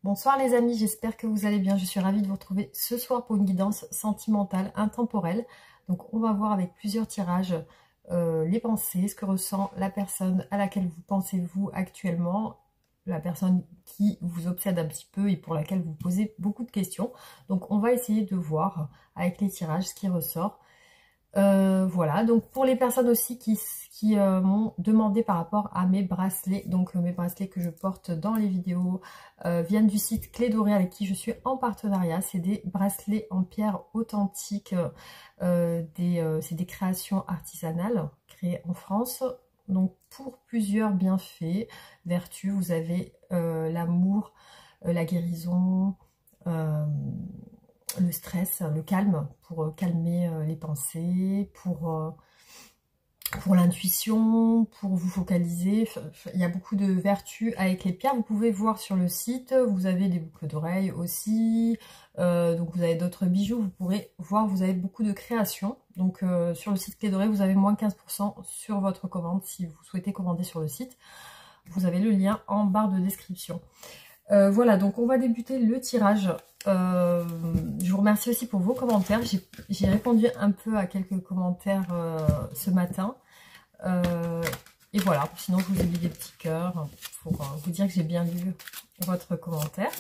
Bonsoir les amis, j'espère que vous allez bien. Je suis ravie de vous retrouver ce soir pour une guidance sentimentale intemporelle. Donc on va voir avec plusieurs tirages les pensées, ce que ressent la personne à laquelle vous pensez vous actuellement, la personne qui vous obsède un petit peu et pour laquelle vous posez beaucoup de questions. Donc on va essayer de voir avec les tirages ce qui ressort. Voilà, donc pour les personnes aussi qui m'ont demandé par rapport à mes bracelets, donc mes bracelets que je porte dans les vidéos viennent du site Clé Dorée avec qui je suis en partenariat. C'est des bracelets en pierre authentique, c'est des créations artisanales créées en France. Donc pour plusieurs bienfaits, vertus, vous avez l'amour, la guérison, le stress, le calme, pour calmer les pensées, pour l'intuition, pour vous focaliser. Il y a beaucoup de vertus avec les pierres. Vous pouvez voir sur le site, vous avez des boucles d'oreilles aussi, donc vous avez d'autres bijoux. Vous pourrez voir, vous avez beaucoup de créations. Donc sur le site Clé Dorée, vous avez moins 15% sur votre commande si vous souhaitez commander sur le site. Vous avez le lien en barre de description. Voilà, donc on va débuter le tirage. Je vous remercie aussi pour vos commentaires. J'ai répondu un peu à quelques commentaires ce matin. Et voilà, sinon je vous ai mis des petits cœurs pour vous dire que j'ai bien lu votre commentaire.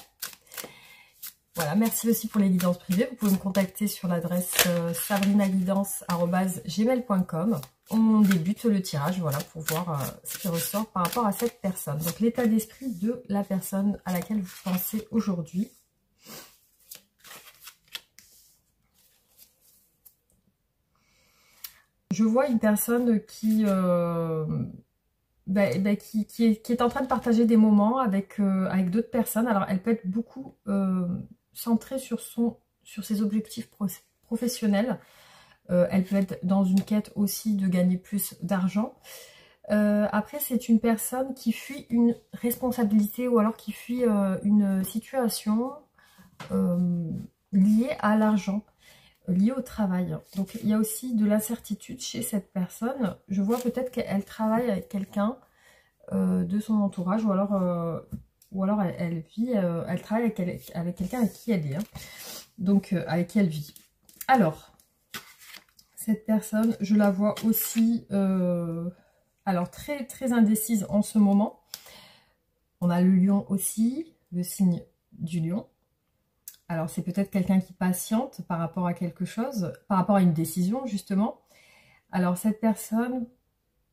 Voilà, merci aussi pour les guidances privées. Vous pouvez me contacter sur l'adresse sabrinaguidance@gmail.com. On débute le tirage, voilà, pour voir ce qui ressort par rapport à cette personne. Donc l'état d'esprit de la personne à laquelle vous pensez aujourd'hui. Je vois une personne qui est en train de partager des moments avec d'autres personnes. Alors elle peut être beaucoup centrée sur ses objectifs professionnels. Elle peut être dans une quête aussi de gagner plus d'argent. Après, c'est une personne qui fuit une responsabilité ou alors qui fuit une situation liée à l'argent, liée au travail. Donc, il y a aussi de l'incertitude chez cette personne. Je vois peut-être qu'elle travaille avec quelqu'un de son entourage ou alors elle travaille avec quelqu'un avec qui elle est. Donc, avec qui elle vit. Alors, cette personne, je la vois aussi, alors très très indécise en ce moment. On a le lion aussi, le signe du lion. Alors c'est peut-être quelqu'un qui patiente par rapport à quelque chose, par rapport à une décision justement. Alors cette personne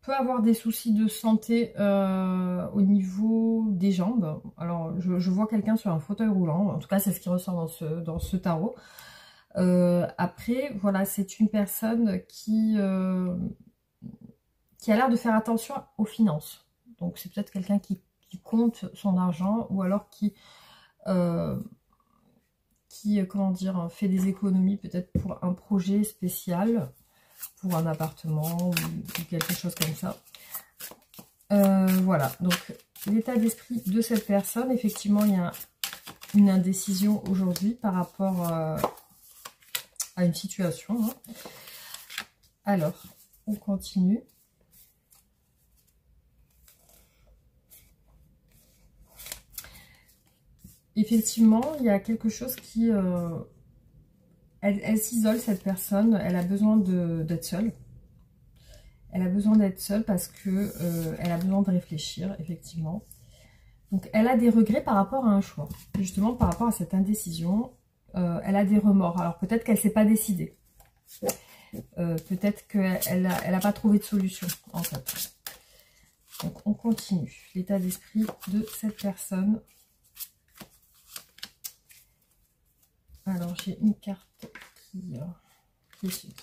peut avoir des soucis de santé au niveau des jambes. Alors je vois quelqu'un sur un fauteuil roulant, en tout cas c'est ce qui ressort dans ce tarot. Après, voilà, c'est une personne qui a l'air de faire attention aux finances. Donc, c'est peut-être quelqu'un qui compte son argent ou alors qui comment dire, fait des économies peut-être pour un projet spécial, pour un appartement ou quelque chose comme ça. Voilà, donc l'état d'esprit de cette personne, effectivement, il y a une indécision aujourd'hui par rapport à une situation. Alors, on continue. Effectivement, il y a quelque chose qui... elle s'isole, cette personne. Elle a besoin d'être seule. Elle a besoin d'être seule parce que elle a besoin de réfléchir, effectivement. Donc, elle a des regrets par rapport à un choix. Justement, par rapport à cette indécision. Elle a des remords. Alors peut-être qu'elle ne s'est pas décidée. Peut-être qu'elle n'a pas trouvé de solution en fait. Donc on continue. L'état d'esprit de cette personne. Alors j'ai une carte qui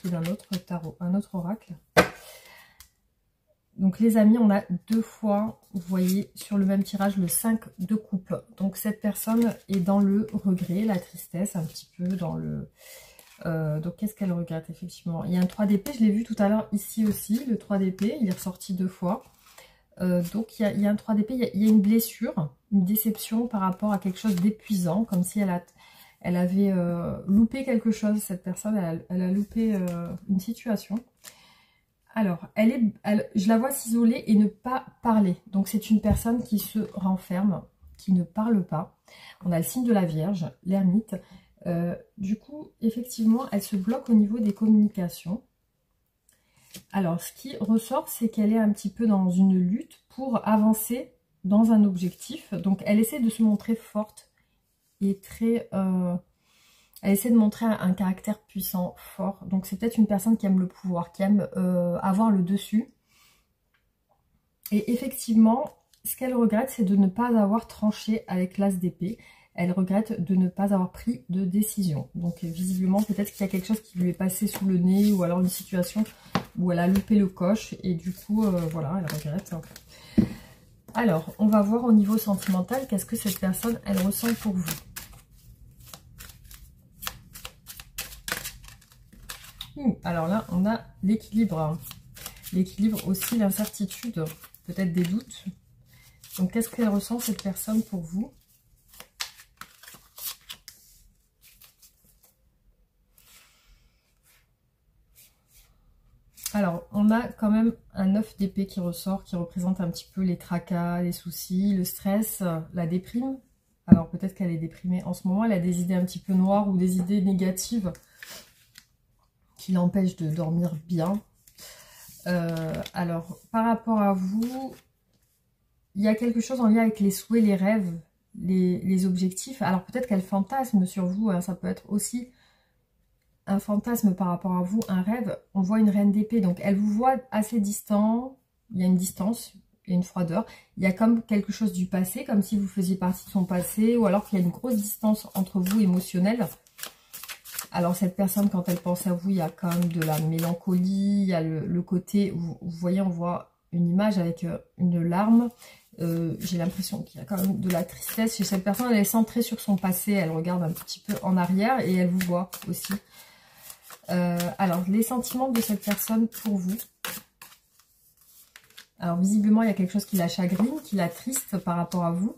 est d'un autre tarot, un autre oracle. Donc les amis, on a deux fois, vous voyez, sur le même tirage, le 5 de coupe. Donc cette personne est dans le regret, la tristesse, un petit peu dans le... donc qu'est-ce qu'elle regrette effectivement? Il y a un 3 d'épée, je l'ai vu tout à l'heure ici aussi, le 3 d'épée, il est ressorti deux fois. Donc il y a un 3 d'épée, il y a une blessure, une déception par rapport à quelque chose d'épuisant, comme si elle avait loupé quelque chose, cette personne, elle a loupé une situation. Alors, je la vois s'isoler et ne pas parler. Donc, c'est une personne qui se renferme, qui ne parle pas. On a le signe de la Vierge, l'ermite. Du coup, effectivement, elle se bloque au niveau des communications. Alors, ce qui ressort, c'est qu'elle est un petit peu dans une lutte pour avancer dans un objectif. Donc, elle essaie de se montrer forte et très... elle essaie de montrer un caractère puissant, fort. Donc, c'est peut-être une personne qui aime le pouvoir, qui aime avoir le dessus. Et effectivement, ce qu'elle regrette, c'est de ne pas avoir tranché avec l'as d'épée. Elle regrette de ne pas avoir pris de décision. Donc visiblement, peut-être qu'il y a quelque chose qui lui est passé sous le nez, ou alors une situation où elle a loupé le coche, et du coup, voilà, elle regrette. Alors, on va voir au niveau sentimental, qu'est-ce que cette personne, elle ressent pour vous. Alors là, on a l'équilibre. L'équilibre aussi, l'incertitude, peut-être des doutes. Donc, qu'est-ce qu'elle ressent, cette personne, pour vous? Alors, on a quand même un 9 d'épée qui ressort, qui représente un petit peu les tracas, les soucis, le stress, la déprime. Alors, peut-être qu'elle est déprimée en ce moment, elle a des idées un petit peu noires ou des idées négatives qui l'empêchent de dormir bien. Alors, par rapport à vous, il y a quelque chose en lien avec les souhaits, les rêves, les objectifs. Alors, peut-être qu'elle fantasme sur vous, hein, ça peut être aussi... un fantasme par rapport à vous, un rêve. On voit une reine d'épée, donc elle vous voit assez distant, il y a une distance, il y a une froideur, il y a comme quelque chose du passé, comme si vous faisiez partie de son passé, ou alors qu'il y a une grosse distance entre vous émotionnelle. Alors cette personne, quand elle pense à vous, il y a quand même de la mélancolie, il y a le côté, vous voyez, on voit une image avec une larme. J'ai l'impression qu'il y a quand même de la tristesse chez cette personne, elle est centrée sur son passé, elle regarde un petit peu en arrière et elle vous voit aussi. Alors, les sentiments de cette personne pour vous. Alors, visiblement, il y a quelque chose qui la chagrine, qui la triste par rapport à vous.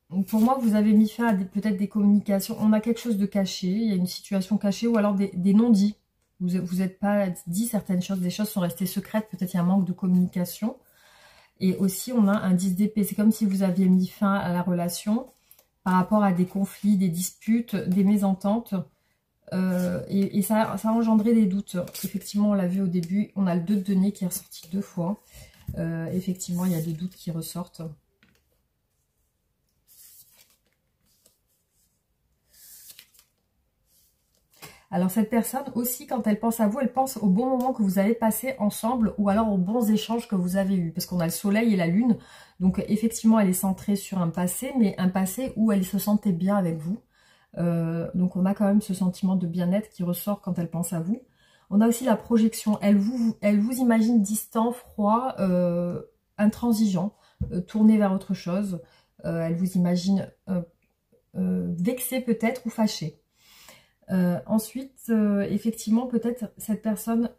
Donc, pour moi, vous avez mis fin à peut-être des communications. On a quelque chose de caché, il y a une situation cachée ou alors des non-dits. Vous n'êtes pas dit certaines choses, des choses sont restées secrètes, peut-être il y a un manque de communication. Et aussi, on a un 10 d'épée. C'est comme si vous aviez mis fin à la relation par rapport à des conflits, des disputes, des mésententes. Et ça a engendré des doutes. Effectivement, on l'a vu au début. On a le 2 de denier qui est ressorti 2 fois. Effectivement, il y a des doutes qui ressortent. Alors cette personne aussi, quand elle pense à vous, elle pense au bon moment que vous avez passé ensemble ou alors aux bons échanges que vous avez eus. Parce qu'on a le soleil et la lune. Donc effectivement, elle est centrée sur un passé, mais un passé où elle se sentait bien avec vous. Donc on a quand même ce sentiment de bien-être qui ressort quand elle pense à vous. On a aussi la projection. Elle vous imagine distant, froid, intransigeant, tourné vers autre chose. Elle vous imagine vexé peut-être ou fâché. Ensuite, effectivement, peut-être cette personne,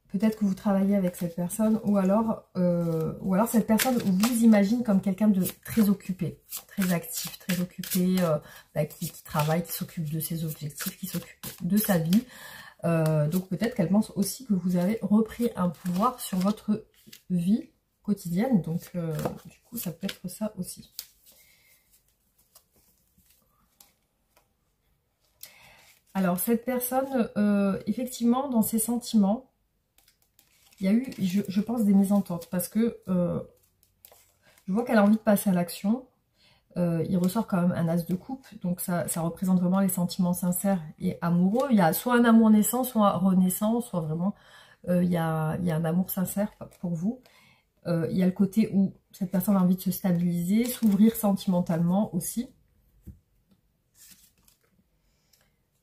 peut-être que vous travaillez avec cette personne, ou alors cette personne vous imagine comme quelqu'un de très occupé, très actif, très occupé, qui travaille, qui s'occupe de ses objectifs, qui s'occupe de sa vie. Donc peut-être qu'elle pense aussi que vous avez repris un pouvoir sur votre vie quotidienne, donc du coup ça peut être ça aussi. Alors, cette personne, effectivement, dans ses sentiments, il y a eu, je pense, des mésententes. Parce que je vois qu'elle a envie de passer à l'action. Il ressort quand même un as de coupe. Donc, ça représente vraiment les sentiments sincères et amoureux. Il y a soit un amour naissant, soit renaissant, soit vraiment... il y a un amour sincère pour vous. Il y a le côté où cette personne a envie de se stabiliser, s'ouvrir sentimentalement aussi.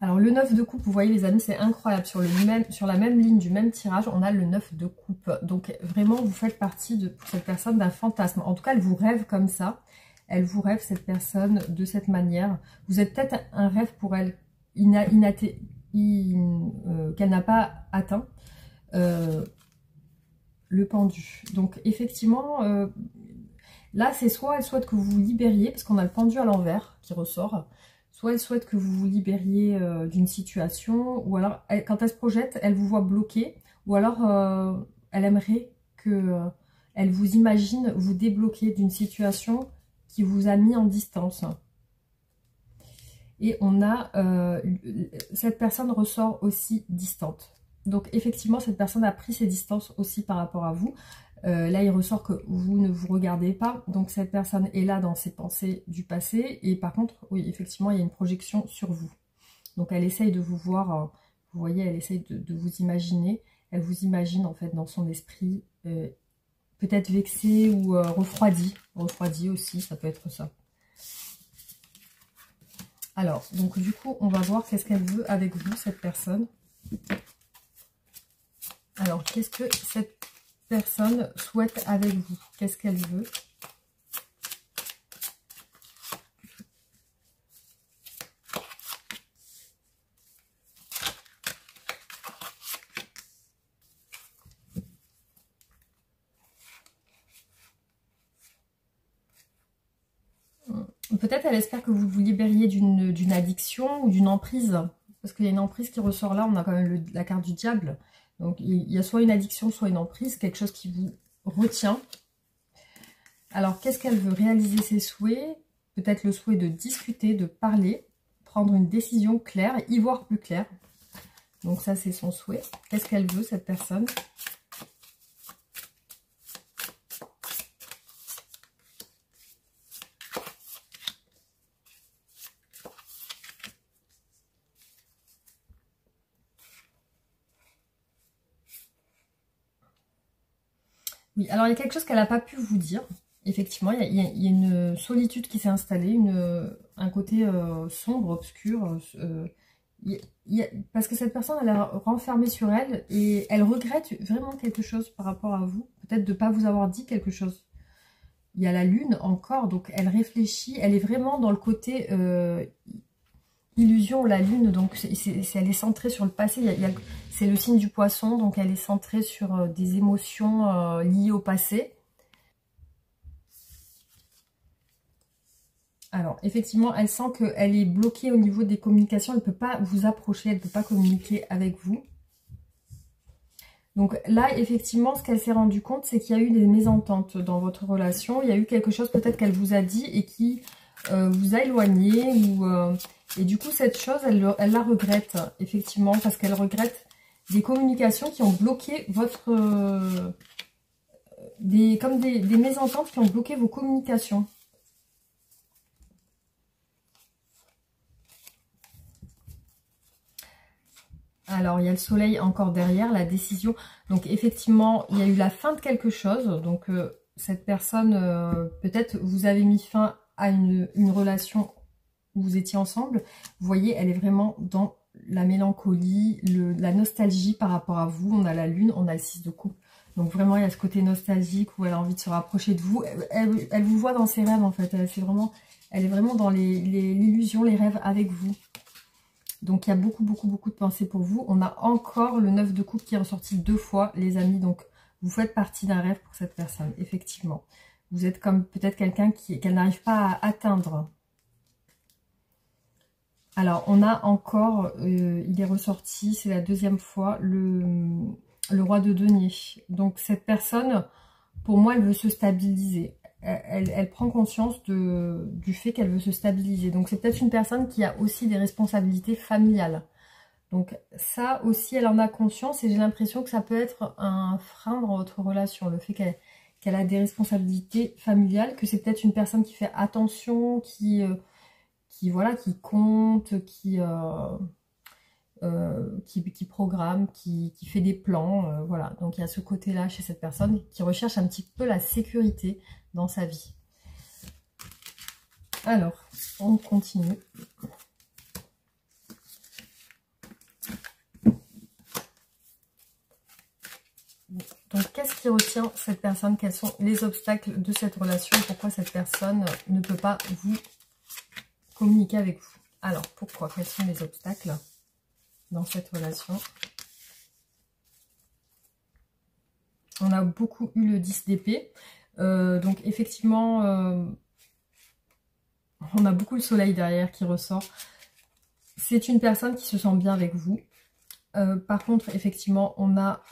Alors le 9 de coupe, vous voyez les amis, c'est incroyable. Sur la même ligne du même tirage, on a le 9 de coupe. Donc vraiment, vous faites partie pour cette personne d'un fantasme. En tout cas, elle vous rêve comme ça. Elle vous rêve, cette personne, de cette manière. Vous êtes peut-être un rêve pour elle qu'elle n'a pas atteint. Le pendu. Donc effectivement, là, c'est soit elle souhaite que vous vous libériez, parce qu'on a le pendu à l'envers qui ressort. Soit elle souhaite que vous vous libériez d'une situation, ou alors quand elle se projette, elle vous voit bloqué, ou alors elle aimerait que elle vous imagine vous débloquer d'une situation qui vous a mis en distance. Et on a, cette personne ressort aussi distante. Donc effectivement, cette personne a pris ses distances aussi par rapport à vous. Là, il ressort que vous ne vous regardez pas. Donc cette personne est là dans ses pensées du passé. Et par contre, oui, effectivement, il y a une projection sur vous. Donc elle essaye de vous voir, vous voyez, elle essaye de vous imaginer. Elle vous imagine en fait dans son esprit, peut-être vexée ou refroidie. Refroidie aussi, ça peut être ça. Alors, donc du coup, on va voir qu'est-ce qu'elle veut avec vous, cette personne. Alors, qu'est-ce que cette personne souhaite avec vous? Qu'est-ce qu'elle veut? Peut-être elle espère que vous vous libériez d'une addiction ou d'une emprise. Parce qu'il y a une emprise qui ressort là, on a quand même la carte du diable. Donc il y a soit une addiction, soit une emprise, quelque chose qui vous retient. Alors qu'est-ce qu'elle veut? Réaliser ses souhaits, peut-être le souhait de discuter, de parler, prendre une décision claire, y voir plus clair. Donc ça c'est son souhait. Qu'est-ce qu'elle veut cette personne? Oui, alors il y a quelque chose qu'elle n'a pas pu vous dire. Effectivement, il y a une solitude qui s'est installée, un côté sombre, obscur. Parce que cette personne, elle a renfermé sur elle et elle regrette vraiment quelque chose par rapport à vous. Peut-être de ne pas vous avoir dit quelque chose. Il y a la lune encore, donc elle réfléchit. Elle est vraiment dans le côté illusion, la lune. Donc elle est centrée sur le passé. C'est le signe du poisson, donc elle est centrée sur des émotions liées au passé. Alors, effectivement, elle sent qu'elle est bloquée au niveau des communications. Elle ne peut pas vous approcher, elle ne peut pas communiquer avec vous. Donc là, effectivement, ce qu'elle s'est rendue compte, c'est qu'il y a eu des mésententes dans votre relation. Il y a eu quelque chose peut-être qu'elle vous a dit et qui vous a éloigné. Et du coup, cette chose, elle la regrette, effectivement, parce qu'elle regrette des communications qui ont bloqué votre... comme des mésententes qui ont bloqué vos communications. Alors, il y a le soleil encore derrière, la décision. Donc, effectivement, il y a eu la fin de quelque chose. Donc, cette personne, peut-être vous avez mis fin à une relation où vous étiez ensemble. Vous voyez, elle est vraiment dans la mélancolie, la nostalgie par rapport à vous. On a la lune, on a le 6 de coupe. Donc, vraiment, il y a ce côté nostalgique où elle a envie de se rapprocher de vous. Elle vous voit dans ses rêves, en fait. Elle est vraiment dans l'illusion, les rêves avec vous. Donc, il y a beaucoup de pensées pour vous. On a encore le 9 de coupe qui est ressorti 2 fois, les amis. Donc, vous faites partie d'un rêve pour cette personne, effectivement. Vous êtes comme peut-être quelqu'un qu'elle n'arrive pas à atteindre. Alors, on a encore, il est ressorti, c'est la 2e fois, le roi de denier. Donc, cette personne, pour moi, elle veut se stabiliser. Elle prend conscience du fait qu'elle veut se stabiliser. Donc, c'est peut-être une personne qui a aussi des responsabilités familiales. Donc, ça aussi, elle en a conscience et j'ai l'impression que ça peut être un frein dans votre relation. Le fait qu'elle a des responsabilités familiales, que c'est peut-être une personne qui fait attention, qui compte, qui programme, qui fait des plans, voilà. Donc il y a ce côté-là chez cette personne qui recherche un petit peu la sécurité dans sa vie. Alors, on continue. Donc, qu'est-ce qui retient cette personne? Quels sont les obstacles de cette relation? Pourquoi cette personne ne peut pas vous communiquer avec vous? Alors, pourquoi? Quels sont les obstacles dans cette relation? On a beaucoup eu le 10 d'épée. Donc, effectivement, On a beaucoup le soleil derrière qui ressort. C'est une personne qui se sent bien avec vous. Par contre, effectivement, on a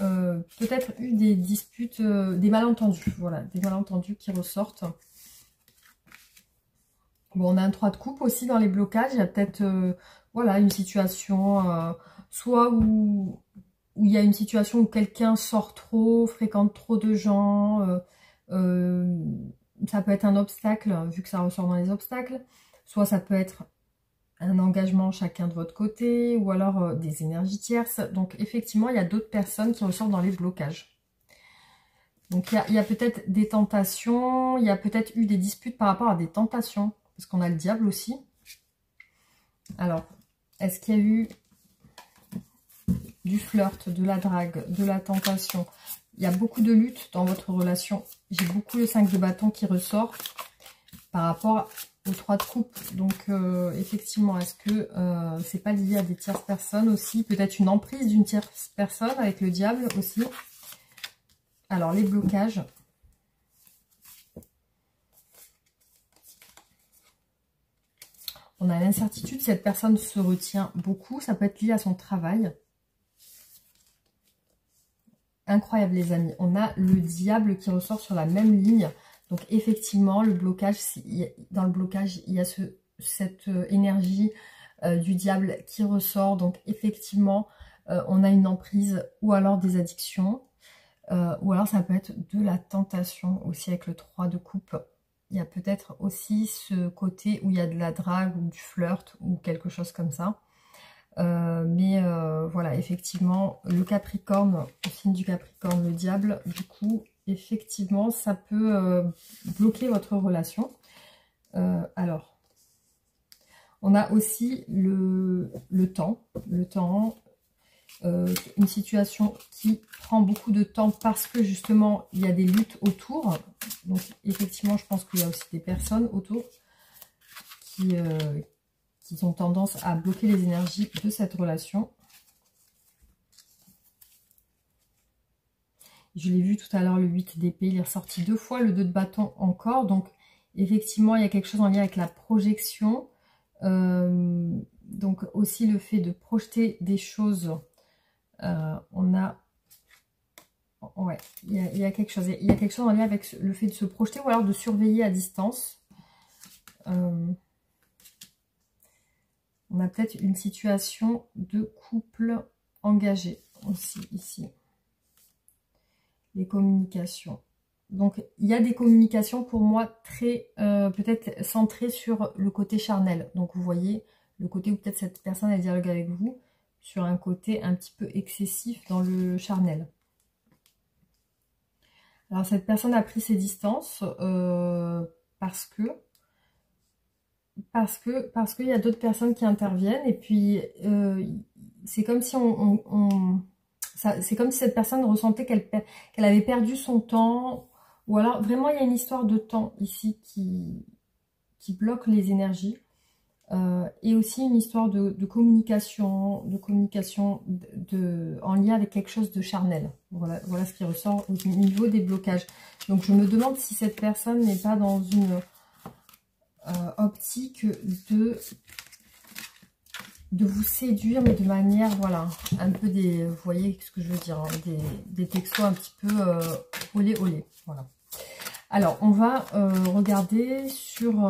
peut-être eu des disputes, des malentendus. Voilà, des malentendus qui ressortent. Bon, on a un 3 de coupe aussi dans les blocages. Il y a peut-être voilà, une situation, soit où il y a une situation où quelqu'un sort trop, fréquente trop de gens. Ça peut être un obstacle, vu que ça ressort dans les obstacles. Soit ça peut être un engagement chacun de votre côté, ou alors des énergies tierces. Donc effectivement, il y a d'autres personnes qui ressortent dans les blocages. Donc il y a peut-être des tentations, il y a peut-être eu des disputes par rapport à des tentations, parce qu'on a le diable aussi. Alors, est-ce qu'il y a eu du flirt, de la drague, de la tentation? Il y a beaucoup de lutte dans votre relation. J'ai beaucoup le 5 de bâton qui ressort par rapport au 3 de coupe. Donc, effectivement, est-ce que c'est pas lié à des tierces personnes aussi? Peut-être une emprise d'une tierce personne avec le diable aussi. Alors, les blocages. On a l'incertitude. Cette personne se retient beaucoup. Ça peut être lié à son travail. Incroyable, les amis. On a le diable qui ressort sur la même ligne. Donc, effectivement, le blocage, dans le blocage, il y a cette énergie du diable qui ressort. Donc, effectivement, on a une emprise ou alors des addictions. Ou alors, ça peut être de la tentation aussi avec le 3 de coupe. Il y a peut-être aussi ce côté où il y a de la drague ou du flirt ou quelque chose comme ça. Mais voilà, effectivement, le Capricorne, le signe du Capricorne, le diable, du coup, effectivement, ça peut bloquer votre relation. Alors, on a aussi le temps, une situation qui prend beaucoup de temps parce que justement, il y a des luttes autour. Donc, effectivement, je pense qu'il y a aussi des personnes autour qui ont tendance à bloquer les énergies de cette relation. Je l'ai vu tout à l'heure, le 8 d'épée, il est ressorti 2 fois, le 2 de bâton encore. Donc, effectivement, il y a quelque chose en lien avec la projection. Donc, aussi le fait de projeter des choses. On a... Ouais, il y a quelque chose. Il y a quelque chose en lien avec le fait de se projeter ou alors de surveiller à distance. On a peut-être une situation de couple engagé aussi ici. Les communications. Donc, il y a des communications pour moi très, peut-être centrées sur le côté charnel. Donc, vous voyez, le côté où peut-être cette personne elle dialogue avec vous sur un côté un petit peu excessif dans le charnel. Alors, cette personne a pris ses distances parce qu'il y a d'autres personnes qui interviennent et puis c'est comme si c'est comme si cette personne ressentait qu'elle avait perdu son temps, ou alors vraiment il y a une histoire de temps ici qui bloque les énergies, et aussi une histoire de communication, en lien avec quelque chose de charnel. Voilà ce qui ressort au niveau des blocages. Donc je me demande si cette personne n'est pas dans une optique de vous séduire, mais de manière, voilà, un peu vous voyez ce que je veux dire, hein, des textos un petit peu olé, voilà. Alors, on va regarder sur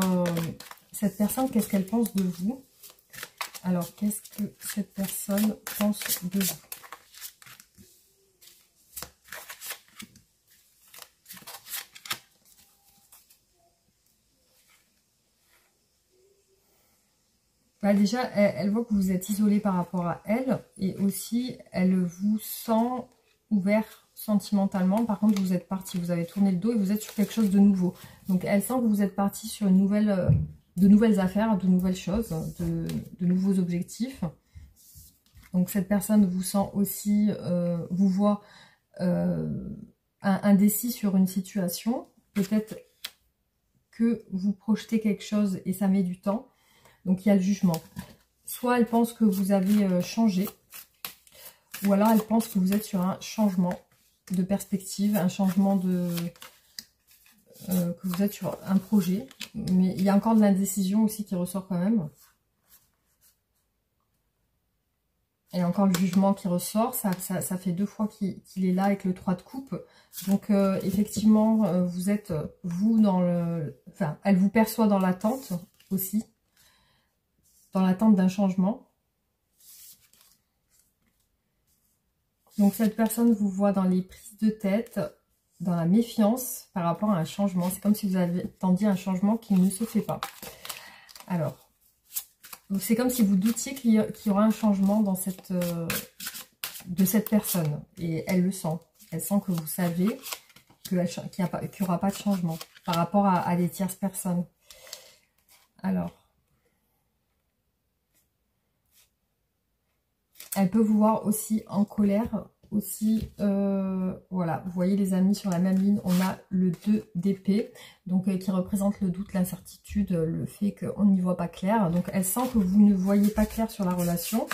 cette personne, qu'est-ce qu'elle pense de vous. Alors, qu'est-ce que cette personne pense de vous? Bah déjà, elle voit que vous êtes isolé par rapport à elle, et aussi, elle vous sent ouvert sentimentalement. Par contre, vous êtes parti, vous avez tourné le dos et vous êtes sur quelque chose de nouveau. Donc, elle sent que vous êtes parti sur une de nouvelles affaires, de nouvelles choses, de nouveaux objectifs. Donc, cette personne vous sent aussi, vous voit indécis sur une situation. Peut-être que vous projetez quelque chose et ça met du temps. Donc, il y a le jugement. Soit elle pense que vous avez changé, ou alors elle pense que vous êtes sur un changement de perspective, un changement que vous êtes sur un projet. Mais il y a encore de l'indécision aussi qui ressort quand même. Et encore le jugement qui ressort, ça fait 2 fois qu'il est là avec le 3 de coupe. Donc effectivement, vous êtes, vous, dans le... Enfin, elle vous perçoit dans l'attente aussi. Dans l'attente d'un changement. Donc cette personne vous voit dans les prises de tête, dans la méfiance par rapport à un changement. C'est comme si vous attendiez un changement qui ne se fait pas. Alors... c'est comme si vous doutiez qu'il y aura un changement dans de cette personne. Et elle le sent. Elle sent que vous savez qu'il n'y aura pas de changement par rapport à des tierces personnes. Alors, elle peut vous voir aussi en colère. Aussi, voilà, vous voyez les amis, sur la même ligne, on a le 2 d'épée, donc qui représente le doute, l'incertitude, le fait qu'on n'y voit pas clair. Donc elle sent que vous ne voyez pas clair sur la relation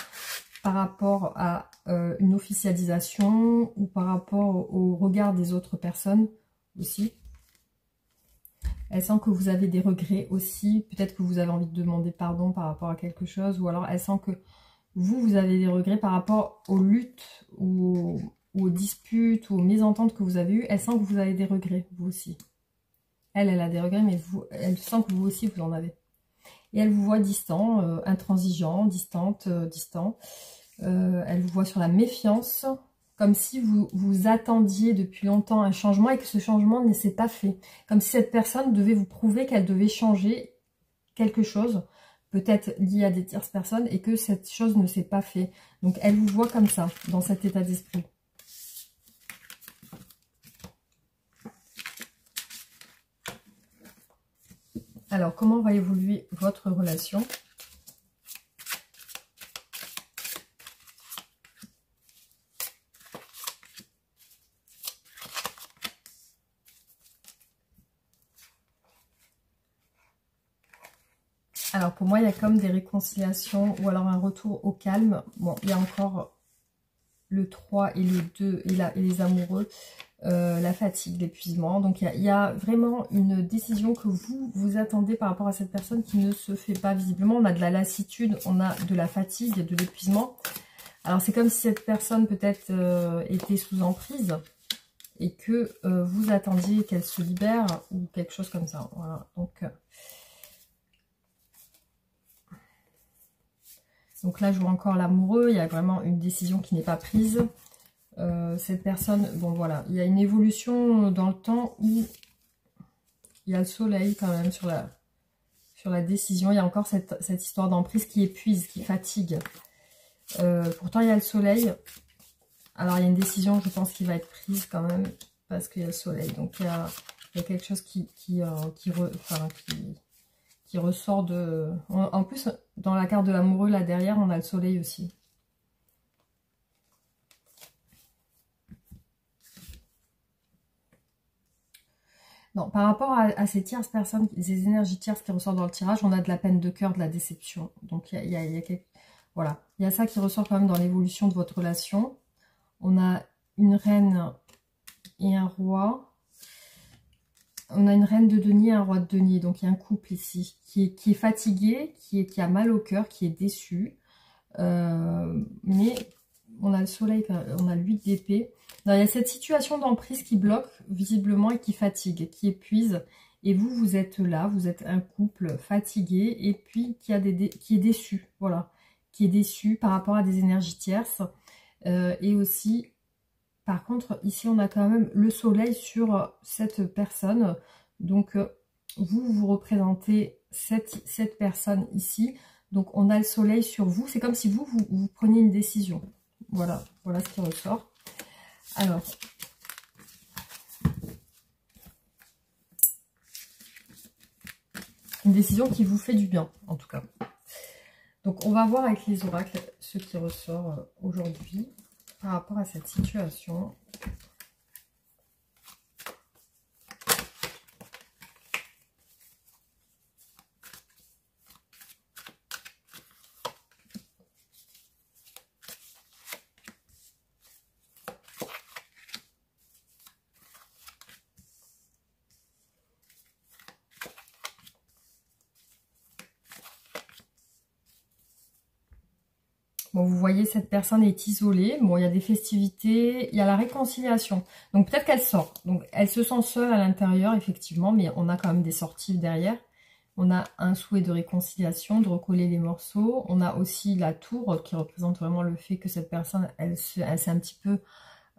par rapport à une officialisation ou par rapport au regard des autres personnes aussi. Elle sent que vous avez des regrets aussi, peut-être que vous avez envie de demander pardon par rapport à quelque chose, ou alors elle sent que vous avez des regrets par rapport aux luttes ou aux disputes ou aux mésententes que vous avez eues. Elle sent que vous avez des regrets, vous aussi. Elle a des regrets, mais elle sent que vous aussi, vous en avez. Et elle vous voit distant, intransigeant, distant. Elle vous voit sur la méfiance, comme si vous attendiez depuis longtemps un changement et que ce changement ne s'est pas fait. Comme si cette personne devait vous prouver qu'elle devait changer quelque chose, peut-être lié à des tierces personnes, et que cette chose ne s'est pas fait. Donc elle vous voit comme ça, dans cet état d'esprit. Alors, comment va évoluer votre relation ? Alors, pour moi, il y a comme des réconciliations ou alors un retour au calme. Bon, il y a encore le 3 et le 2 et les amoureux, la fatigue, l'épuisement. Donc, il y a vraiment une décision que vous attendez par rapport à cette personne qui ne se fait pas visiblement. On a de la lassitude, on a de la fatigue, de l'épuisement. Alors, c'est comme si cette personne peut-être était sous emprise et que vous attendiez qu'elle se libère ou quelque chose comme ça. Voilà, donc là, je vois encore l'amoureux. Il y a vraiment une décision qui n'est pas prise. Cette personne, bon voilà, il y a une évolution dans le temps où il y a le soleil quand même sur la décision. Il y a encore cette histoire d'emprise qui épuise, qui fatigue. Pourtant, il y a le soleil. Alors, il y a une décision, je pense, qui va être prise quand même parce qu'il y a le soleil. Donc, il y a quelque chose qui ressort de... En plus, dans la carte de l'amoureux, là derrière, on a le soleil aussi. Non, par rapport à ces tierces personnes, ces énergies tierces qui ressortent dans le tirage, on a de la peine de cœur, de la déception. Donc, voilà. Il y a ça qui ressort quand même dans l'évolution de votre relation. On a une reine et un roi. On a une reine de denier et un roi de denier. Donc, il y a un couple ici qui est fatigué, qui a mal au cœur, qui est déçu. Mais on a le soleil, on a l'8 d'épée. Il y a cette situation d'emprise qui bloque visiblement et qui fatigue, qui épuise. Et vous êtes là, vous êtes un couple fatigué et puis qui est déçu. Voilà, qui est déçu par rapport à des énergies tierces. Et aussi, par contre, ici on a quand même le soleil sur cette personne. Donc vous représentez cette personne ici. Donc on a le soleil sur vous. C'est comme si vous preniez une décision. Voilà ce qui ressort. Alors, une décision qui vous fait du bien, en tout cas. Donc, on va voir avec les oracles ce qui ressort aujourd'hui par rapport à cette situation. Bon, vous voyez, cette personne est isolée. Bon, il y a des festivités, il y a la réconciliation. Donc, peut-être qu'elle sort. Donc, elle se sent seule à l'intérieur, effectivement, mais on a quand même des sorties derrière. On a un souhait de réconciliation, de recoller les morceaux. On a aussi la tour qui représente vraiment le fait que cette personne, elle s'est un petit peu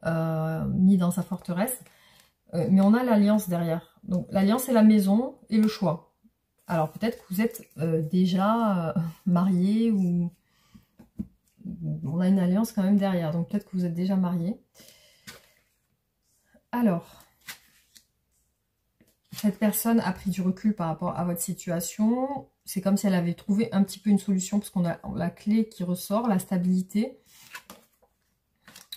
mise dans sa forteresse. Mais on a l'alliance derrière. Donc, l'alliance, c'est la maison et le choix. Alors, peut-être que vous êtes déjà marié ou... On a une alliance quand même derrière, donc peut-être que vous êtes déjà marié. Alors, cette personne a pris du recul par rapport à votre situation. C'est comme si elle avait trouvé un petit peu une solution, parce qu'on a la clé qui ressort, la stabilité.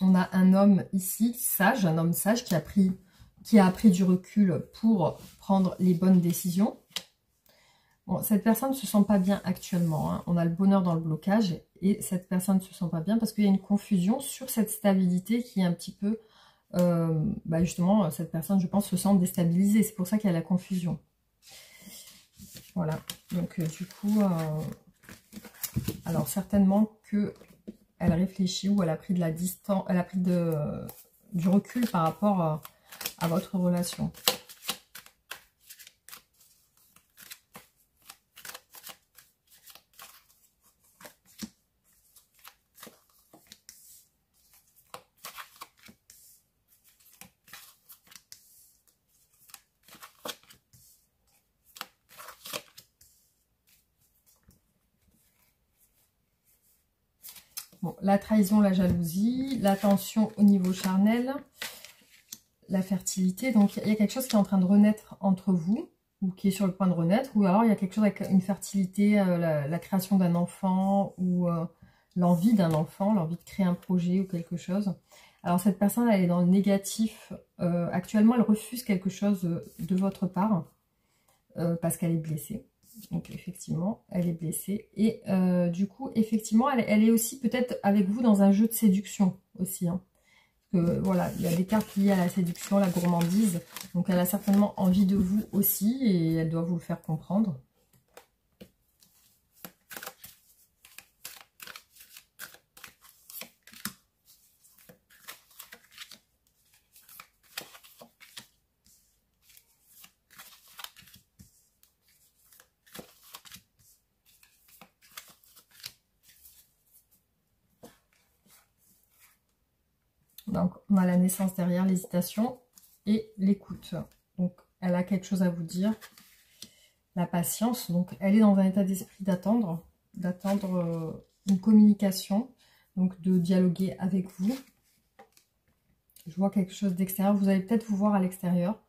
On a un homme ici, sage, un homme sage qui a pris du recul pour prendre les bonnes décisions. Bon, cette personne ne se sent pas bien actuellement, hein. On a le bonheur dans le blocage et cette personne ne se sent pas bien parce qu'il y a une confusion sur cette stabilité qui est un petit peu... justement, cette personne, je pense, se sent déstabilisée. C'est pour ça qu'il y a la confusion. Voilà. Donc, du coup, alors certainement qu'elle réfléchit ou elle a pris de la distance, elle a pris du recul par rapport à votre relation. Bon, la trahison, la jalousie, la tension au niveau charnel, la fertilité. Donc, il y a quelque chose qui est en train de renaître entre vous, ou qui est sur le point de renaître, ou alors il y a quelque chose avec une fertilité, la création d'un enfant, ou l'envie d'un enfant, l'envie de créer un projet ou quelque chose. Alors, cette personne, elle est dans le négatif. Actuellement, elle refuse quelque chose de votre part, parce qu'elle est blessée. Donc effectivement, elle est blessée. Et du coup, effectivement, elle est aussi peut-être avec vous dans un jeu de séduction aussi. Hein. Voilà, il y a des cartes liées à la séduction, la gourmandise. Donc elle a certainement envie de vous aussi et elle doit vous le faire comprendre. Donc, on a la naissance derrière, l'hésitation et l'écoute. Donc, elle a quelque chose à vous dire. La patience. Donc, elle est dans un état d'esprit d'attendre une communication, donc de dialoguer avec vous. Je vois quelque chose d'extérieur. Vous allez peut-être vous voir à l'extérieur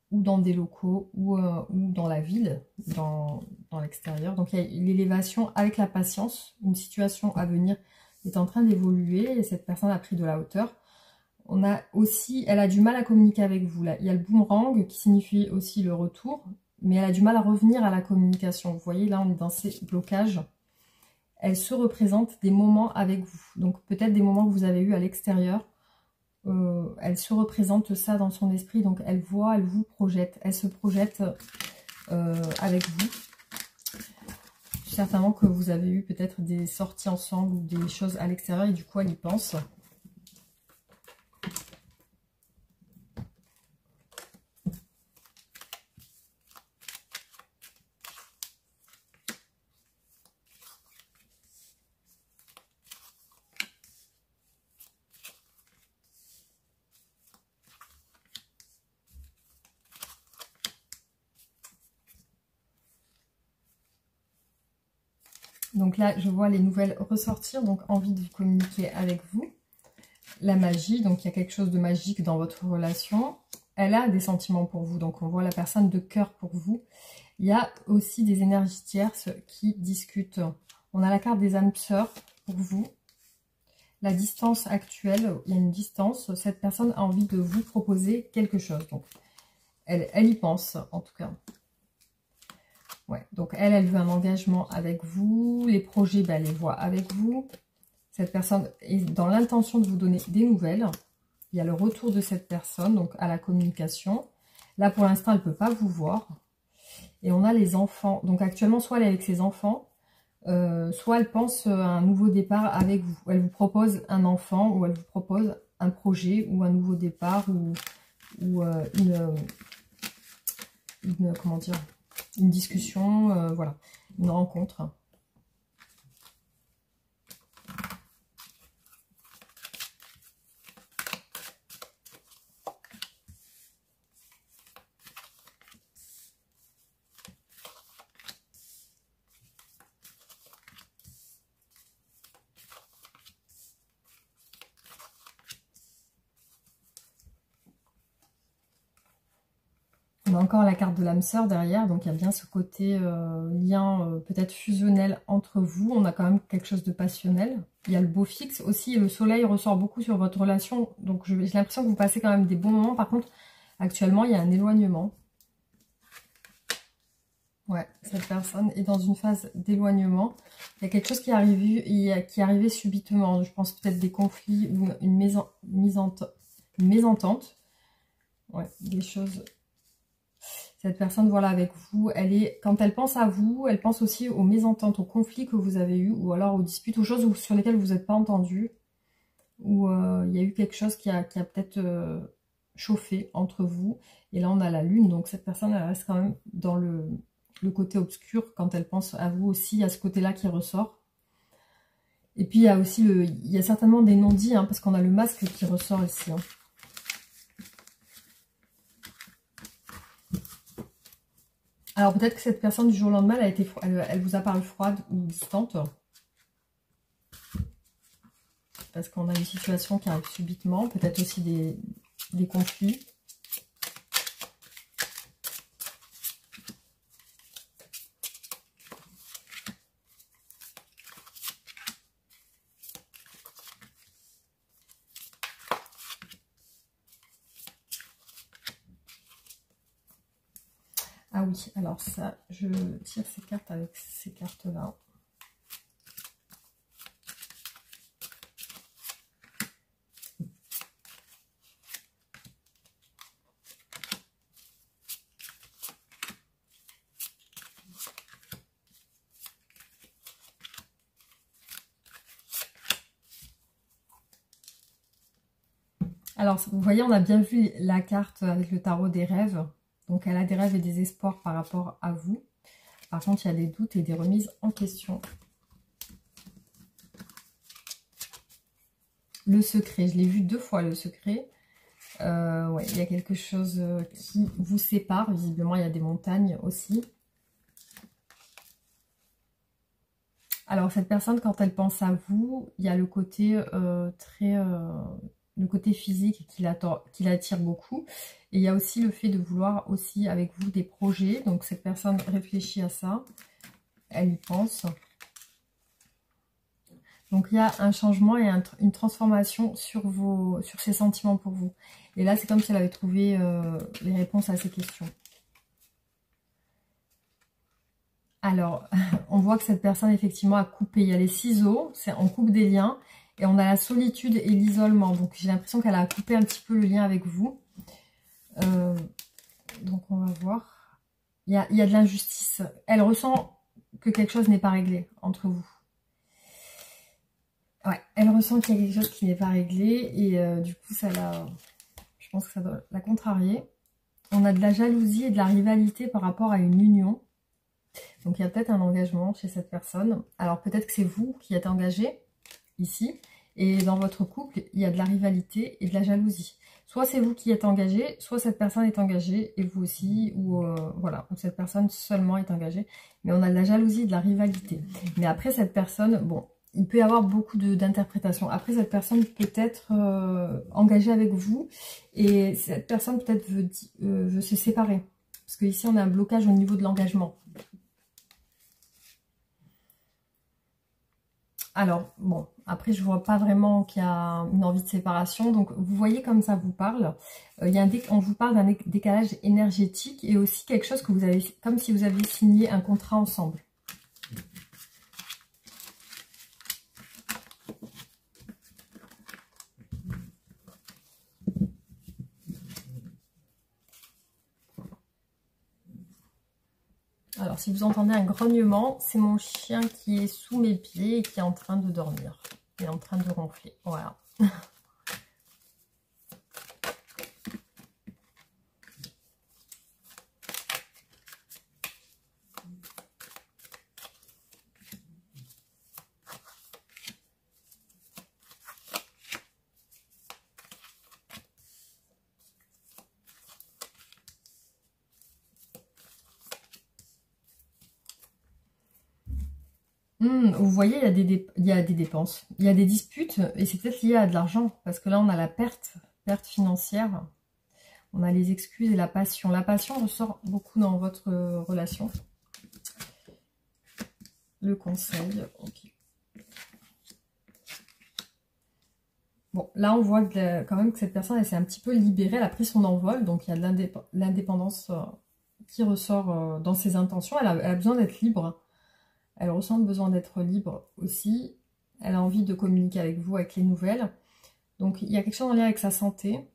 ou dans des locaux ou dans la ville, dans l'extérieur. Donc, il y a l'élévation avec la patience. Une situation à venir est en train d'évoluer et cette personne a pris de la hauteur. On a aussi, elle a du mal à communiquer avec vous. Là, il y a le boomerang qui signifie aussi le retour, mais elle a du mal à revenir à la communication. Vous voyez, là, on est dans ces blocages. Elle se représente des moments avec vous. Donc, peut-être des moments que vous avez eus à l'extérieur. Elle se représente ça dans son esprit. Donc, elle voit, elle vous projette. Elle se projette avec vous. Certainement que vous avez eu peut-être des sorties ensemble ou des choses à l'extérieur et du coup, elle y pense. Donc là, je vois les nouvelles ressortir, donc envie de communiquer avec vous. La magie, donc il y a quelque chose de magique dans votre relation. Elle a des sentiments pour vous, donc on voit la personne de cœur pour vous. Il y a aussi des énergies tierces qui discutent. On a la carte des âmes sœurs pour vous. La distance actuelle, il y a une distance. Cette personne a envie de vous proposer quelque chose. Donc, elle y pense, en tout cas. Ouais, donc elle veut un engagement avec vous. Les projets, elle les voit avec vous. Cette personne est dans l'intention de vous donner des nouvelles. Il y a le retour de cette personne, donc à la communication. Là, pour l'instant, elle ne peut pas vous voir. Et on a les enfants. Donc actuellement, soit elle est avec ses enfants, Soit elle pense à un nouveau départ avec vous. Elle vous propose un enfant ou elle vous propose un projet ou un nouveau départ ou comment dire, une discussion, voilà, une rencontre. On a encore la carte de l'âme sœur derrière, donc il y a bien ce côté lien peut-être fusionnel entre vous. On a quand même quelque chose de passionnel. Il y a le beau fixe aussi, et le soleil ressort beaucoup sur votre relation. Donc j'ai l'impression que vous passez quand même des bons moments. Par contre, actuellement, il y a un éloignement. Ouais, cette personne est dans une phase d'éloignement. Il y a quelque chose qui est arrivé subitement. Je pense peut-être des conflits ou une mésentente. Ouais, des choses... Cette personne, voilà, avec vous, quand elle pense à vous, elle pense aussi aux mésententes, aux conflits que vous avez eus, ou alors aux disputes, aux choses sur lesquelles vous n'êtes pas entendu, ou il y a eu quelque chose qui a peut-être chauffé entre vous. Et là, on a la lune, donc cette personne, elle reste quand même dans le côté obscur quand elle pense à vous aussi, il y a ce côté-là qui ressort. Et puis, il y a aussi il y a certainement des non-dits, hein, parce qu'on a le masque qui ressort ici. Hein. Alors peut-être que cette personne du jour au lendemain, elle vous a paru froide ou distante. Parce qu'on a une situation qui arrive subitement. Peut-être aussi des conflits. Ah oui, alors ça, je tire ces cartes avec ces cartes-là. Alors, vous voyez, on a bien vu la carte avec le tarot des rêves. Donc, elle a des rêves et des espoirs par rapport à vous. Par contre, il y a des doutes et des remises en question. Le secret, je l'ai vu 2 fois, le secret. Ouais, il y a quelque chose qui vous sépare. Visiblement, il y a des montagnes aussi. Alors, cette personne, quand elle pense à vous, il y a le côté le côté physique qui l'attire beaucoup. Et il y a aussi le fait de vouloir aussi avec vous des projets. Donc, cette personne réfléchit à ça. Elle y pense. Donc, il y a un changement et une transformation sur ses sentiments pour vous. Et là, c'est comme si elle avait trouvé les réponses à ces questions. Alors, on voit que cette personne, effectivement, a coupé. Il y a les ciseaux, on coupe des liens. Et on a la solitude et l'isolement. Donc, j'ai l'impression qu'elle a coupé un petit peu le lien avec vous. Donc, on va voir. Il y a de l'injustice. Elle ressent que quelque chose n'est pas réglé entre vous. Ouais, elle ressent qu'il y a quelque chose qui n'est pas réglé. Et du coup, je pense que ça doit la contrarier. On a de la jalousie et de la rivalité par rapport à une union. Donc, il y a peut-être un engagement chez cette personne. Alors, peut-être que c'est vous qui êtes engagé ici. Et dans votre couple, il y a de la rivalité et de la jalousie. Soit c'est vous qui êtes engagé, soit cette personne est engagée et vous aussi, ou voilà, ou cette personne seulement est engagée. Mais on a de la jalousie et de la rivalité. Mais après, cette personne, bon, il peut y avoir beaucoup d'interprétations. Après, cette personne peut être engagée avec vous et cette personne peut-être veut se séparer. Parce qu'ici, on a un blocage au niveau de l'engagement. Alors, bon, après, je vois pas vraiment qu'il y a une envie de séparation. Donc, vous voyez comme ça vous parle. On vous parle d'un décalage énergétique et aussi quelque chose que vous avez, comme si vous aviez signé un contrat ensemble. Alors, si vous entendez un grognement, c'est mon chien qui est sous mes pieds et qui est en train de dormir. Il est en train de ronfler. Voilà. Vous voyez, il y a des dépenses, il y a des disputes, et c'est peut-être lié à de l'argent, parce que là, on a la perte financière, on a les excuses et la passion. La passion ressort beaucoup dans votre relation. Le conseil, ok. Bon, là, on voit que, quand même que cette personne, elle s'est un petit peu libérée, elle a pris son envol, donc il y a de l'indépendance qui ressort dans ses intentions. Elle a besoin d'être libre. Elle ressent le besoin d'être libre aussi. Elle a envie de communiquer avec vous, avec les nouvelles. Donc, il y a quelque chose en lien avec sa santé.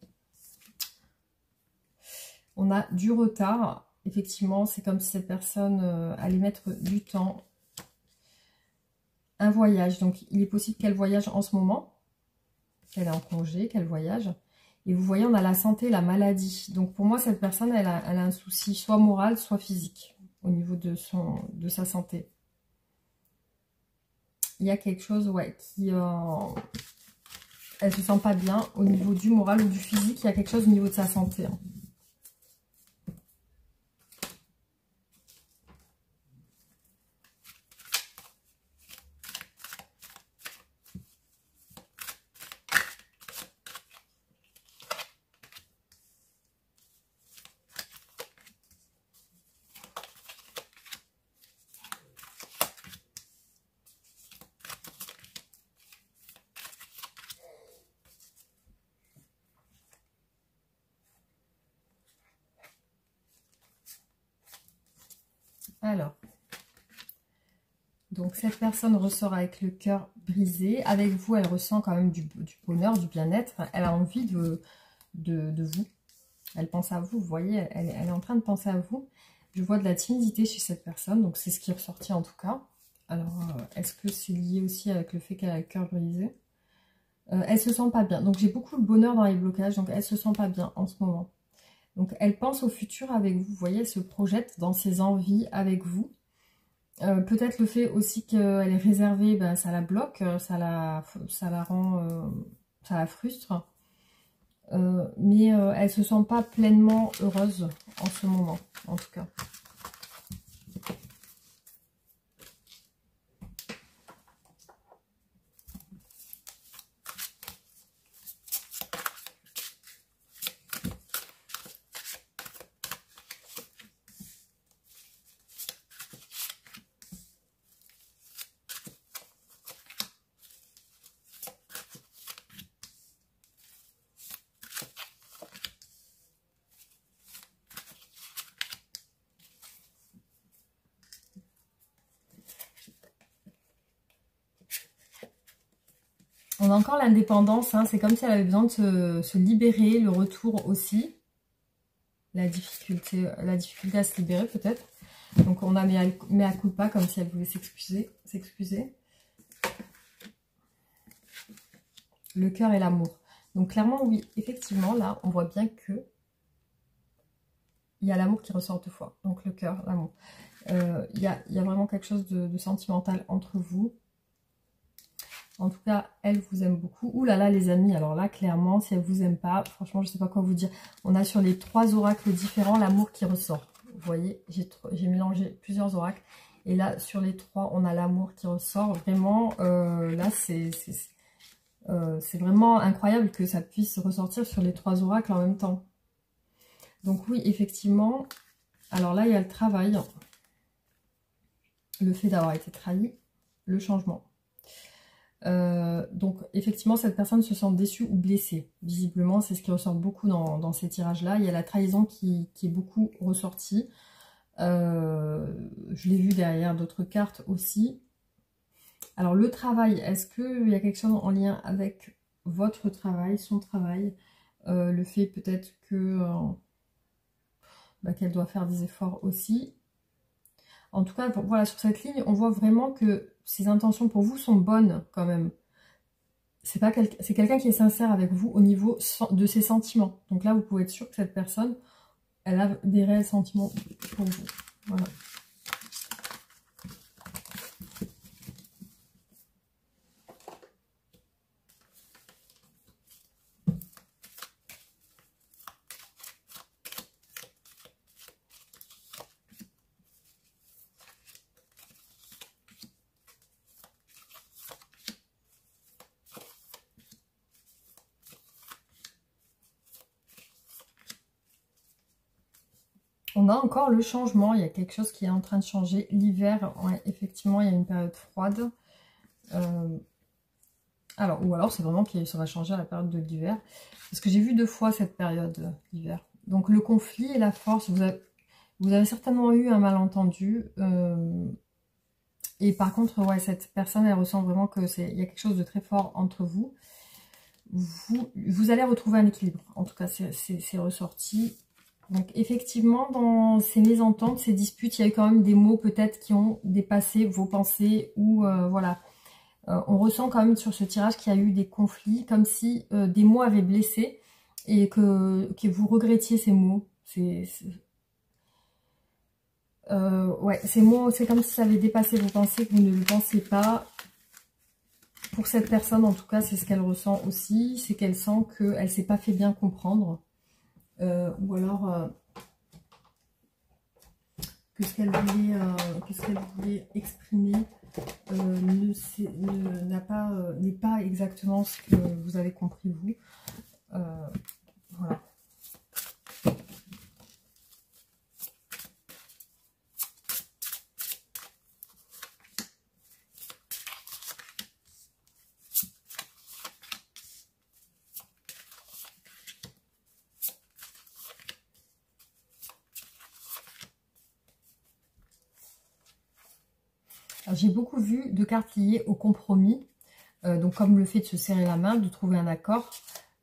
On a du retard. Effectivement, c'est comme si cette personne allait mettre du temps. Un voyage. Donc, il est possible qu'elle voyage en ce moment. Qu'elle est en congé, qu'elle voyage. Et vous voyez, on a la santé, la maladie. Donc, pour moi, cette personne, elle a un souci soit moral, soit physique au niveau de sa santé. Il y a quelque chose, ouais, qui... elle se sent pas bien au niveau du moral ou du physique. Il y a quelque chose au niveau de sa santé. Hein. Alors, donc cette personne ressort avec le cœur brisé. Avec vous, elle ressent quand même du bonheur, du bien-être. Elle a envie de vous. Elle pense à vous, vous voyez, elle est en train de penser à vous. Je vois de la timidité chez cette personne, donc c'est ce qui est ressorti en tout cas. Alors, est-ce que c'est lié aussi avec le fait qu'elle a le cœur brisé? Elle se sent pas bien. Donc, j'ai beaucoup de bonheur dans les blocages, donc elle se sent pas bien en ce moment. Donc, elle pense au futur avec vous. Vous voyez, elle se projette dans ses envies avec vous. Peut-être le fait aussi qu'elle est réservée, ben, ça la bloque, ça la rend, ça la frustre. Mais elle se sent pas pleinement heureuse en ce moment, en tout cas. On a encore l'indépendance, hein, c'est comme si elle avait besoin de se libérer, le retour aussi. La difficulté à se libérer peut-être. Donc on a mea culpa comme si elle voulait s'excuser. Le cœur et l'amour. Donc clairement oui, effectivement là on voit bien que il y a l'amour qui ressort deux fois. Donc le cœur, l'amour. Il y a vraiment quelque chose de sentimental entre vous. En tout cas, elle vous aime beaucoup. Ouh là là, les amis, alors là, clairement, si elle vous aime pas, franchement, je sais pas quoi vous dire. On a sur les 3 oracles différents l'amour qui ressort. Vous voyez, j'ai mélangé plusieurs oracles. Et là, sur les 3, on a l'amour qui ressort. Vraiment, là, c'est vraiment incroyable que ça puisse ressortir sur les 3 oracles en même temps. Donc oui, effectivement, alors là, il y a le travail. Le fait d'avoir été trahi, le changement. Donc effectivement cette personne se sent déçue ou blessée. Visiblement c'est ce qui ressort beaucoup dans ces tirages là. Il y a la trahison qui est beaucoup ressortie. Je l'ai vu derrière d'autres cartes aussi. Alors le travail, est-ce qu'il y a quelque chose en lien avec votre travail, son travail, le fait peut-être que qu'elle doit faire des efforts aussi. En tout cas, voilà, sur cette ligne, on voit vraiment que ses intentions pour vous sont bonnes quand même. C'est quelqu'un qui est sincère avec vous au niveau de ses sentiments. Donc là, vous pouvez être sûr que cette personne, elle a des réels sentiments pour vous. Voilà. On a encore le changement, il y a quelque chose qui est en train de changer. L'hiver, ouais, effectivement, il y a une période froide. Alors, ou alors c'est vraiment que ça va changer à la période de l'hiver. Parce que j'ai vu 2 fois cette période d'hiver. Donc le conflit et la force, vous avez certainement eu un malentendu. Et par contre, ouais, cette personne, elle ressent vraiment que il y a quelque chose de très fort entre vous. Vous allez retrouver un équilibre. En tout cas, c'est ressorti. Donc effectivement, dans ces mésententes, ces disputes, il y a eu quand même des mots peut-être qui ont dépassé vos pensées ou voilà. On ressent quand même sur ce tirage qu'il y a eu des conflits, comme si des mots avaient blessé et que vous regrettiez ces mots. Ouais, ces mots, c'est comme si ça avait dépassé vos pensées, que vous ne le pensiez pas. Pour cette personne, en tout cas, c'est ce qu'elle ressent aussi, c'est qu'elle sent qu'elle ne s'est pas fait bien comprendre. Ou alors que ce qu'elle voulait exprimer n'est pas exactement ce que vous avez compris vous. Voilà. J'ai beaucoup vu de cartes liées au compromis, donc comme le fait de se serrer la main, de trouver un accord,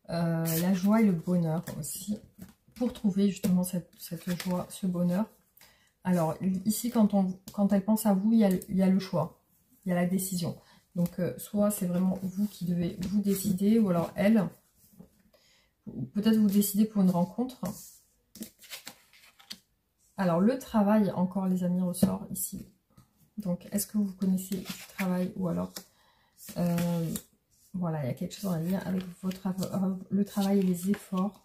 la joie et le bonheur aussi, pour trouver justement cette joie, ce bonheur. Alors ici, quand elle pense à vous, il y a le choix, il y a la décision. Donc soit c'est vraiment vous qui devez vous décider, ou alors elle, peut-être vous décidez pour une rencontre. Alors le travail, encore les amis, ressort ici. Donc, est-ce que vous connaissez du travail ou alors, voilà, il y a quelque chose en lien avec le travail et les efforts.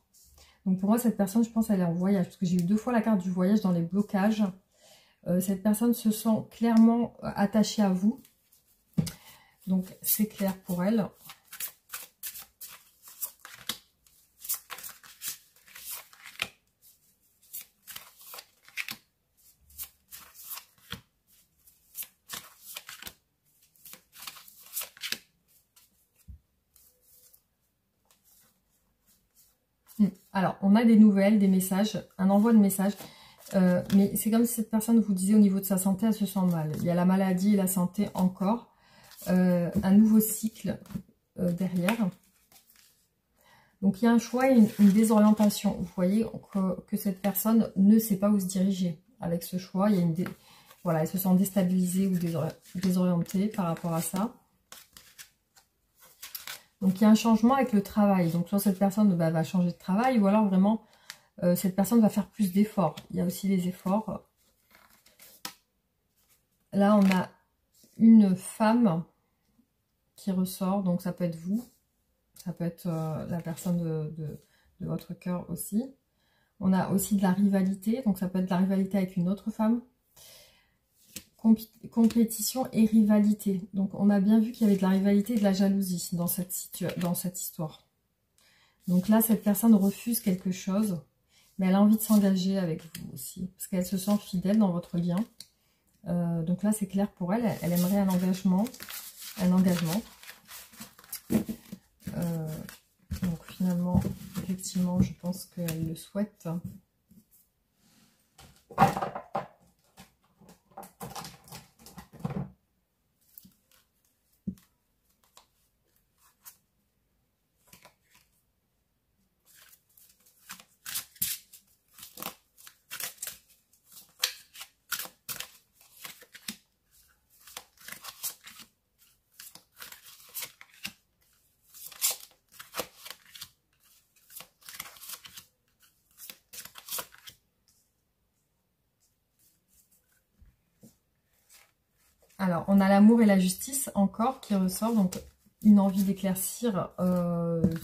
Donc, pour moi, cette personne, je pense, elle est en voyage. Parce que j'ai eu 2 fois la carte du voyage dans les blocages. Cette personne se sent clairement attachée à vous. Donc, c'est clair pour elle. Alors, on a des nouvelles, des messages, un envoi de messages. Mais c'est comme si cette personne vous disait au niveau de sa santé, elle se sent mal. Il y a la maladie et la santé encore. Un nouveau cycle derrière. Donc, il y a un choix et une désorientation. Vous voyez que cette personne ne sait pas où se diriger avec ce choix. Il y a voilà, elle se sent déstabilisée ou désorientée par rapport à ça. Donc, il y a un changement avec le travail. Donc, soit cette personne va changer de travail ou alors vraiment, cette personne va faire plus d'efforts. Il y a aussi les efforts. Là, on a une femme qui ressort. Donc, ça peut être vous. Ça peut être la personne de votre cœur aussi. On a aussi de la rivalité. Donc, ça peut être de la rivalité avec une autre femme. Compétition et rivalité. Donc, on a bien vu qu'il y avait de la rivalité et de la jalousie dans cette histoire. Donc là, cette personne refuse quelque chose, mais elle a envie de s'engager avec vous aussi, parce qu'elle se sent fidèle dans votre lien. Donc là, c'est clair pour elle. Elle aimerait un engagement. Donc finalement, effectivement, je pense qu'elle le souhaite. Alors, on a l'amour et la justice encore qui ressort. Donc, une envie d'éclaircir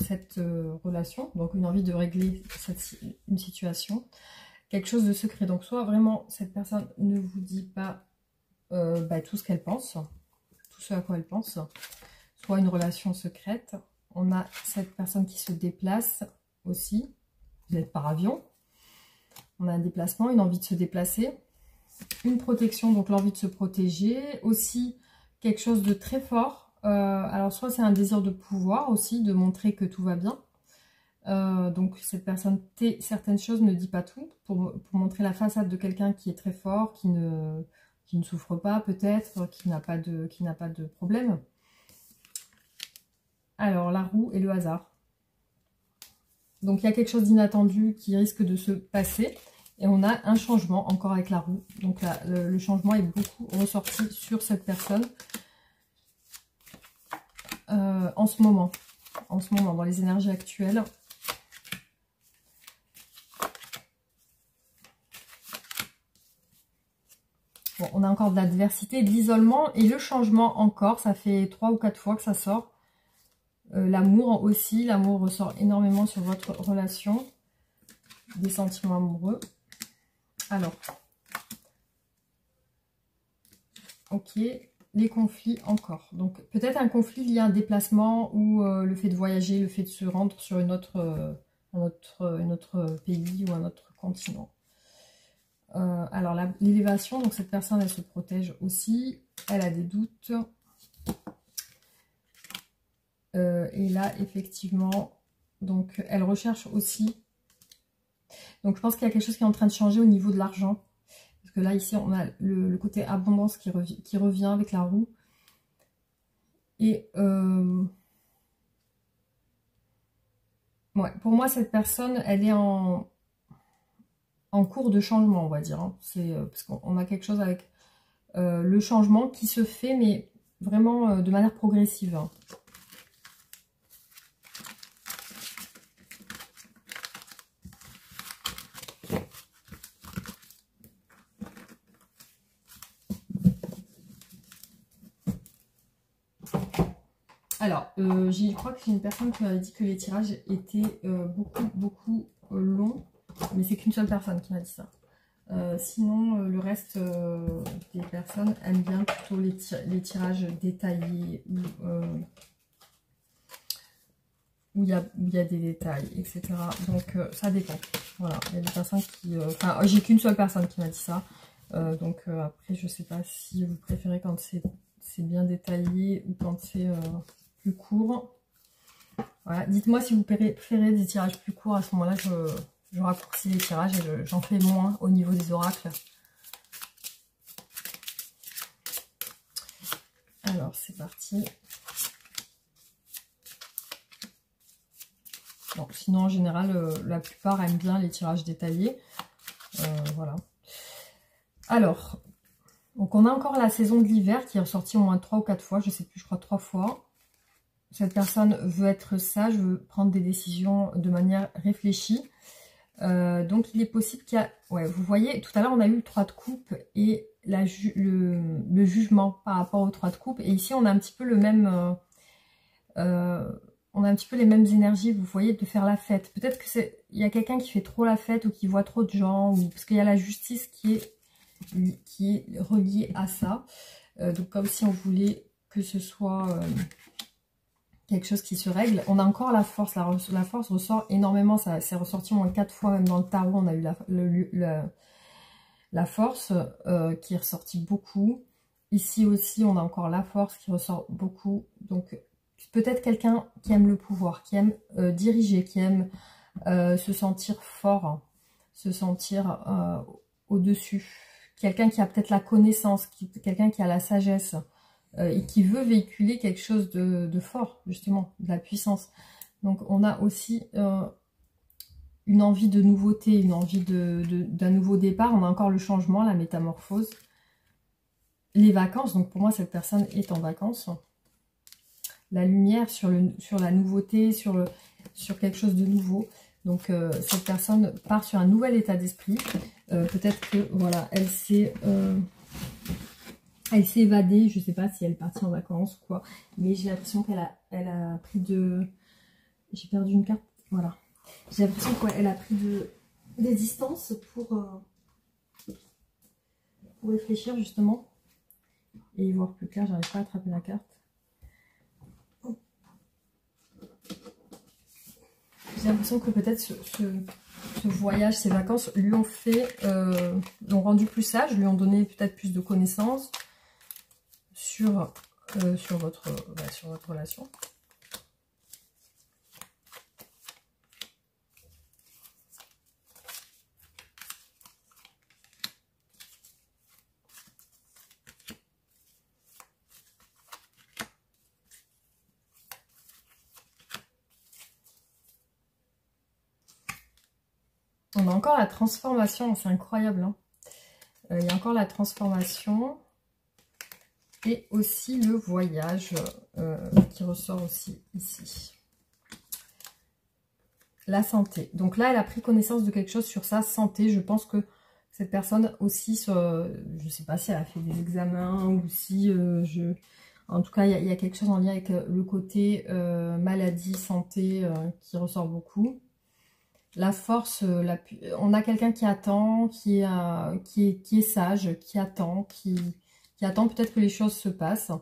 cette relation. Donc, une envie de régler une situation. Quelque chose de secret. Donc, soit vraiment, cette personne ne vous dit pas tout ce qu'elle pense. Tout ce à quoi elle pense. Soit une relation secrète. On a cette personne qui se déplace aussi. Vous êtes par avion. On a un déplacement, une envie de se déplacer. Une protection, donc l'envie de se protéger. Aussi, quelque chose de très fort. Alors, soit c'est un désir de pouvoir aussi, de montrer que tout va bien. Donc, cette personne tait certaines choses, ne dit pas tout. Pour montrer la façade de quelqu'un qui est très fort, qui ne souffre pas peut-être, qui n'a pas de problème. Alors, la roue et le hasard. Donc, il y a quelque chose d'inattendu qui risque de se passer. Et on a un changement encore avec la roue. Donc là, le changement est beaucoup ressorti sur cette personne en ce moment, dans les énergies actuelles. Bon, on a encore de l'adversité, de l'isolement et le changement encore. Ça fait 3 ou 4 fois que ça sort. L'amour aussi, l'amour ressort énormément sur votre relation. Des sentiments amoureux. Alors, ok, les conflits encore. Donc, peut-être un conflit lié à un déplacement ou le fait de voyager, le fait de se rendre sur un autre pays ou un autre continent. Alors, l'élévation, donc cette personne, elle se protège aussi. Elle a des doutes. Et là, effectivement, donc elle recherche aussi. Donc, je pense qu'il y a quelque chose qui est en train de changer au niveau de l'argent. Parce que là, ici, on a le côté abondance qui revient avec la roue. Et ouais, pour moi, cette personne, elle est en cours de changement, on va dire. Hein. Parce qu'on a quelque chose avec le changement qui se fait, mais vraiment de manière progressive. Hein. Alors, je crois que j'ai une personne qui m'avait dit que les tirages étaient beaucoup longs. Mais c'est qu'une seule personne qui m'a dit ça. Sinon, le reste des personnes aiment bien plutôt les tirages détaillés où il y a des détails, etc. Donc, ça dépend. Voilà, il y a des personnes qui... Enfin, j'ai qu'une seule personne qui m'a dit ça. Donc, après, je sais pas si vous préférez quand c'est bien détaillé ou quand c'est plus court. Voilà, dites-moi si vous préférez des tirages plus courts. À ce moment-là, je raccourcis les tirages et j'en fais moins au niveau des oracles. Alors, c'est parti. Bon, sinon, en général, la plupart aiment bien les tirages détaillés. Voilà. Alors, donc on a encore la saison de l'hiver qui est ressortie au moins 3 ou 4 fois. Je sais plus, je crois 3 fois. Cette personne veut être sage, veut prendre des décisions de manière réfléchie. Donc, il est possible qu'il y a... Ouais, vous voyez, tout à l'heure, on a eu le 3 de coupe et le jugement par rapport au 3 de coupe. Et ici, on a un petit peu le même... on a un petit peu les mêmes énergies, vous voyez, de faire la fête. Peut-être qu'il y a quelqu'un qui fait trop la fête ou qui voit trop de gens. Ou, parce qu'il y a la justice qui est reliée à ça. Donc, comme si on voulait que ce soit... quelque chose qui se règle. On a encore la force. La force ressort énormément. Ça s'est ressorti au moins 4 fois. Même dans le tarot, on a eu la force qui est ressortie beaucoup. Ici aussi, on a encore la force qui ressort beaucoup. Donc, peut-être quelqu'un qui aime le pouvoir, qui aime diriger, qui aime se sentir fort, se sentir au-dessus. Quelqu'un qui a peut-être la connaissance, quelqu'un qui a la sagesse. Et qui veut véhiculer quelque chose de fort, justement, de la puissance. Donc, on a aussi une envie de nouveauté, une envie d'un nouveau départ. On a encore le changement, la métamorphose. Les vacances, donc pour moi, cette personne est en vacances. La lumière sur la nouveauté, sur quelque chose de nouveau. Donc, cette personne part sur un nouvel état d'esprit. Peut-être que, voilà, elle Elle s'est évadée, je ne sais pas si elle est partie en vacances ou quoi. Mais j'ai l'impression elle a pris de... J'ai perdu une carte, voilà. J'ai l'impression qu'elle a pris des distances pour réfléchir justement. Et y voir plus clair, j'arrive pas à attraper la carte. J'ai l'impression que peut-être ce voyage, ces vacances, lui ont l'ont rendu plus sage, lui ont donné peut-être plus de connaissances sur votre relation. On a encore la transformation, c'est incroyable. Hein. Il y a encore la transformation et aussi le voyage qui ressort aussi ici. La santé. Donc là, elle a pris connaissance de quelque chose sur sa santé. Je pense que cette personne aussi, je ne sais pas si elle a fait des examens ou si... En tout cas, il y a quelque chose en lien avec le côté maladie, santé qui ressort beaucoup. La force, on a quelqu'un qui attend, qui est sage, qui attend peut-être que les choses se passent.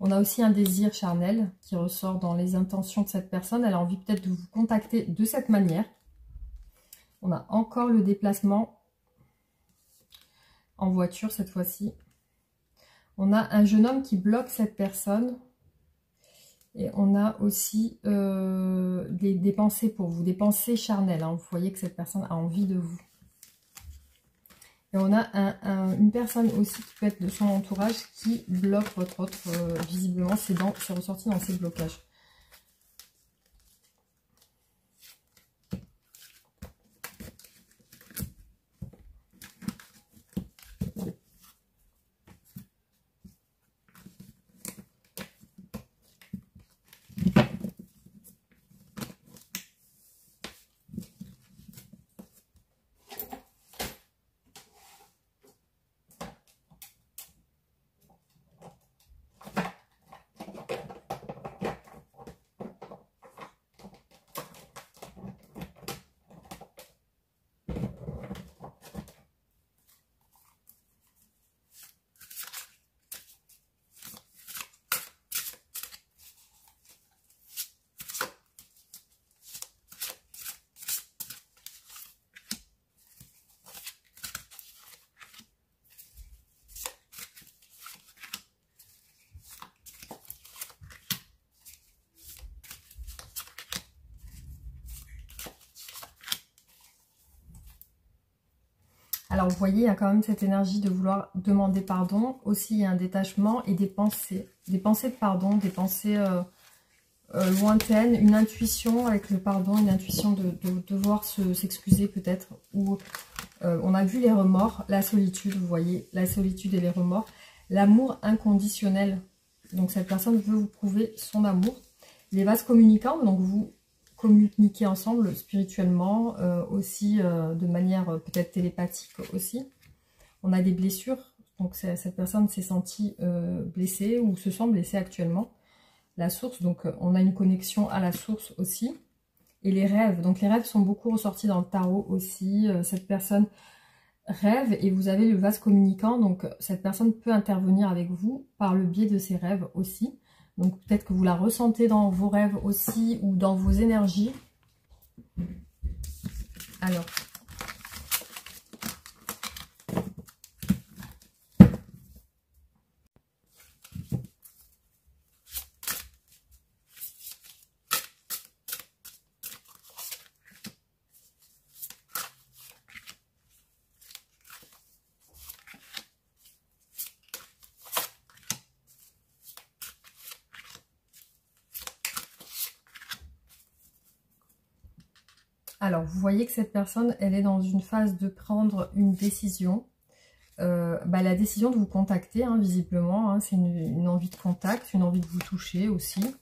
On a aussi un désir charnel qui ressort dans les intentions de cette personne. Elle a envie peut-être de vous contacter de cette manière. On a encore le déplacement en voiture cette fois-ci. On a un jeune homme qui bloque cette personne. Et on a aussi des pensées pour vous, des pensées charnelles. Hein. Vous voyez que cette personne a envie de vous. Et on a une personne aussi qui peut être de son entourage qui bloque votre autre. Visiblement, c'est ressorti dans ces blocages. Alors, vous voyez, il y a quand même cette énergie de vouloir demander pardon. Aussi, il y a un détachement et des pensées. Des pensées de pardon, des pensées lointaines, une intuition avec le pardon, une intuition de devoir s'excuser peut-être. Ou on a vu les remords, la solitude, vous voyez, la solitude et les remords. L'amour inconditionnel. Donc, cette personne veut vous prouver son amour. Les vases communicants, donc vous communiquer ensemble spirituellement, aussi de manière peut-être télépathique aussi. On a des blessures, donc cette personne s'est sentie blessée ou se sent blessée actuellement. La source, donc on a une connexion à la source aussi. Et les rêves, donc les rêves sont beaucoup ressortis dans le tarot aussi. Cette personne rêve et vous avez le vase communicant, donc cette personne peut intervenir avec vous par le biais de ses rêves aussi. Donc peut-être que vous la ressentez dans vos rêves aussi ou dans vos énergies. Alors. Alors, vous voyez que cette personne, elle est dans une phase de prendre une décision. La décision de vous contacter, hein, visiblement, hein, c'est une envie de contact, une envie de vous toucher aussi.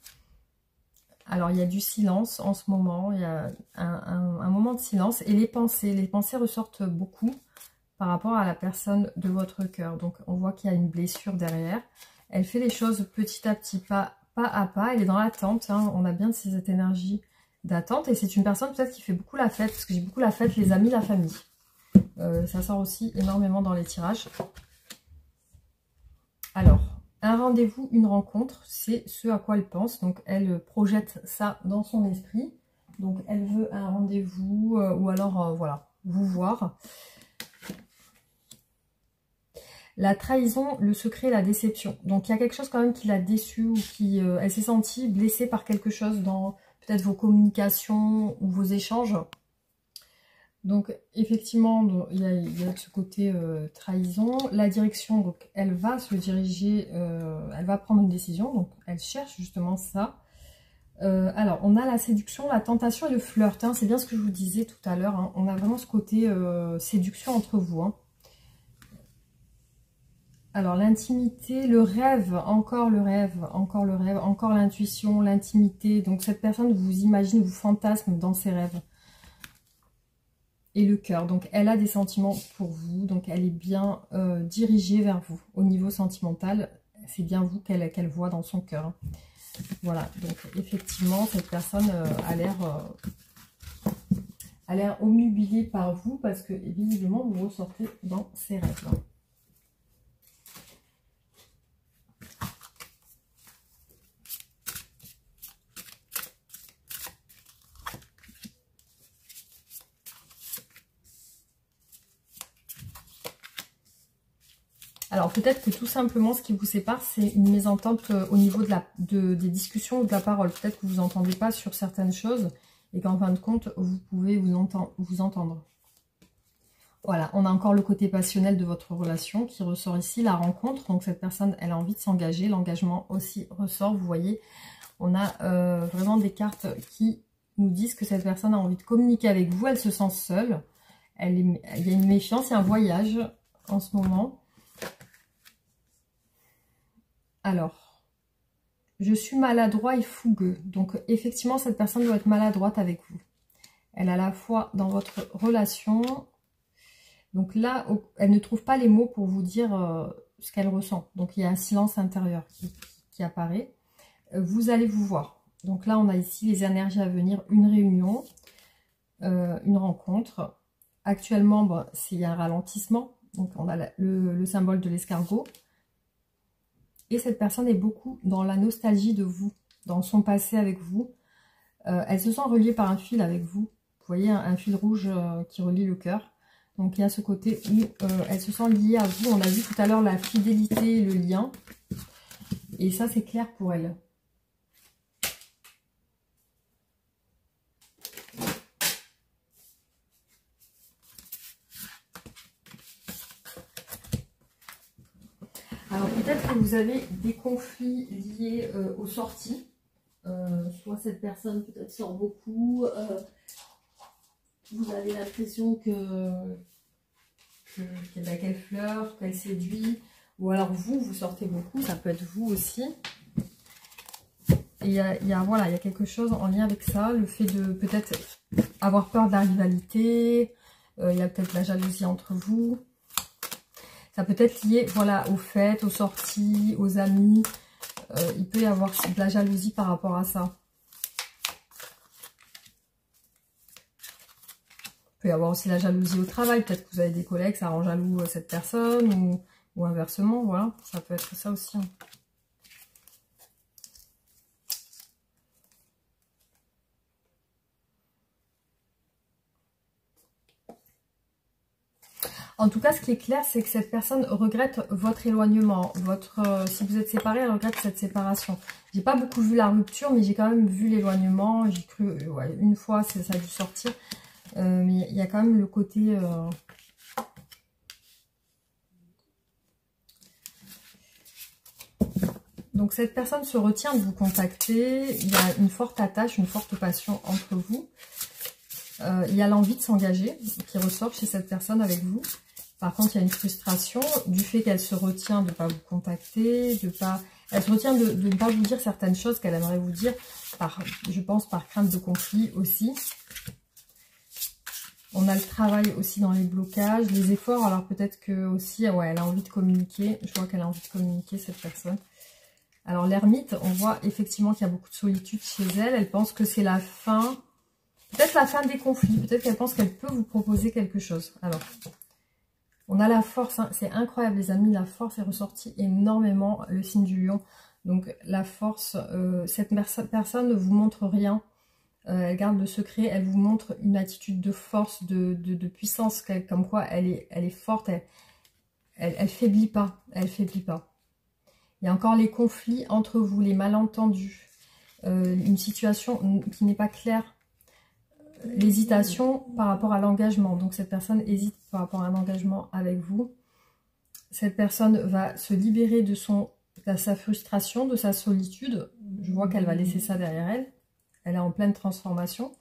Alors, il y a du silence en ce moment, il y a un moment de silence. Et les pensées ressortent beaucoup. par rapport à la personne de votre cœur. Donc on voit qu'il y a une blessure derrière. Elle fait les choses petit à petit, pas à pas. Elle est dans l'attente, hein. On a bien cette énergie d'attente. Et c'est une personne peut-être qui fait beaucoup la fête, parce que j'ai beaucoup la fête, les amis, la famille. Ça sort aussi énormément dans les tirages. Alors, un rendez-vous, une rencontre, c'est ce à quoi elle pense. Donc elle projette ça dans son esprit. Donc elle veut un rendez-vous ou alors voilà, vous voir. La trahison, le secret, la déception. Donc il y a quelque chose quand même qui l'a déçue ou qui elle s'est sentie blessée par quelque chose dans peut-être vos communications ou vos échanges. Donc effectivement, il y a ce côté trahison. La direction, donc elle va se diriger, elle va prendre une décision. Donc elle cherche justement ça. Alors, on a la séduction, la tentation et le flirt. Hein, c'est bien ce que je vous disais tout à l'heure. Hein, on a vraiment ce côté séduction entre vous. Hein. Alors, l'intimité, le rêve, encore le rêve, encore le rêve, encore l'intuition, l'intimité. Donc, cette personne vous imagine, vous fantasme dans ses rêves. Et le cœur. Donc, elle a des sentiments pour vous. Donc, elle est bien dirigée vers vous. Au niveau sentimental, c'est bien vous qu'elle voit dans son cœur. Hein. Voilà, donc effectivement, cette personne a l'air omnubilée par vous parce que visiblement, vous ressortez dans ses rêves. Alors peut-être que tout simplement ce qui vous sépare, c'est une mésentente au niveau des discussions ou de la parole. Peut-être que vous n'entendez pas sur certaines choses et qu'en fin de compte, vous pouvez vous entendre. Voilà, on a encore le côté passionnel de votre relation qui ressort ici, la rencontre. Donc cette personne, elle a envie de s'engager. L'engagement aussi ressort, vous voyez. On a vraiment des cartes qui nous disent que cette personne a envie de communiquer avec vous. Elle se sent seule. Il y a une méfiance, il y a un voyage en ce moment. Alors, je suis maladroit et fougueux. Donc, effectivement, cette personne doit être maladroite avec vous. Elle a la foi dans votre relation. Donc là, elle ne trouve pas les mots pour vous dire ce qu'elle ressent. Donc, il y a un silence intérieur qui apparaît. Vous allez vous voir. Donc là, on a ici les énergies à venir. Une réunion, une rencontre. Actuellement, bon, il y a un ralentissement. Donc, on a le symbole de l'escargot. Et cette personne est beaucoup dans la nostalgie de vous, dans son passé avec vous. Elle se sent reliée par un fil avec vous. Vous voyez, un fil rouge qui relie le cœur. Donc, il y a ce côté où elle se sent liée à vous. On a vu tout à l'heure la fidélité et le lien. Et ça, c'est clair pour elle. Alors peut-être que vous avez des conflits liés aux sorties. Soit cette personne peut-être sort beaucoup. Vous avez l'impression qu'elle flirte, qu'elle séduit. Ou alors vous sortez beaucoup. Ça peut être vous aussi. Et il y a quelque chose en lien avec ça. Le fait de peut-être avoir peur de la rivalité. Il y a peut-être la jalousie entre vous. Ça peut être lié, voilà, aux fêtes, aux sorties, aux amis. Il peut y avoir de la jalousie par rapport à ça. Il peut y avoir aussi la jalousie au travail. Peut-être que vous avez des collègues, ça rend jaloux cette personne ou inversement, voilà. Ça peut être ça aussi. Hein. En tout cas, ce qui est clair, c'est que cette personne regrette votre éloignement. Si vous êtes séparés, elle regrette cette séparation. J'ai pas beaucoup vu la rupture, mais j'ai quand même vu l'éloignement. J'ai cru, ouais, une fois, ça a dû sortir. Mais il y a quand même le côté... Donc, cette personne se retient de vous contacter. Il y a une forte attache, une forte passion entre vous. Il y a l'envie de s'engager qui ressort chez cette personne avec vous. Par contre, il y a une frustration du fait qu'elle se retient de ne pas vous contacter, elle se retient de ne pas vous dire certaines choses qu'elle aimerait vous dire, je pense par crainte de conflit aussi. On a le travail aussi dans les blocages, les efforts. Alors peut-être que aussi, ouais, elle a envie de communiquer. Je vois qu'elle a envie de communiquer, cette personne. Alors l'ermite, on voit effectivement qu'il y a beaucoup de solitude chez elle. Elle pense que c'est la fin, peut-être la fin des conflits. Peut-être qu'elle pense qu'elle peut vous proposer quelque chose. Alors, on a la force, hein. C'est incroyable les amis, la force est ressortie énormément, le signe du lion. Donc la force, cette personne ne vous montre rien. Elle garde le secret, elle vous montre une attitude de force, de puissance, comme quoi elle est forte, elle faiblit pas, elle faiblit pas. Il y a encore les conflits entre vous, les malentendus, une situation qui n'est pas claire, l'hésitation par rapport à l'engagement. Donc cette personne hésite par rapport à un engagement avec vous. Cette personne va se libérer de sa frustration, de sa solitude. Je vois qu'elle va laisser ça derrière elle. Elle est en pleine transformation.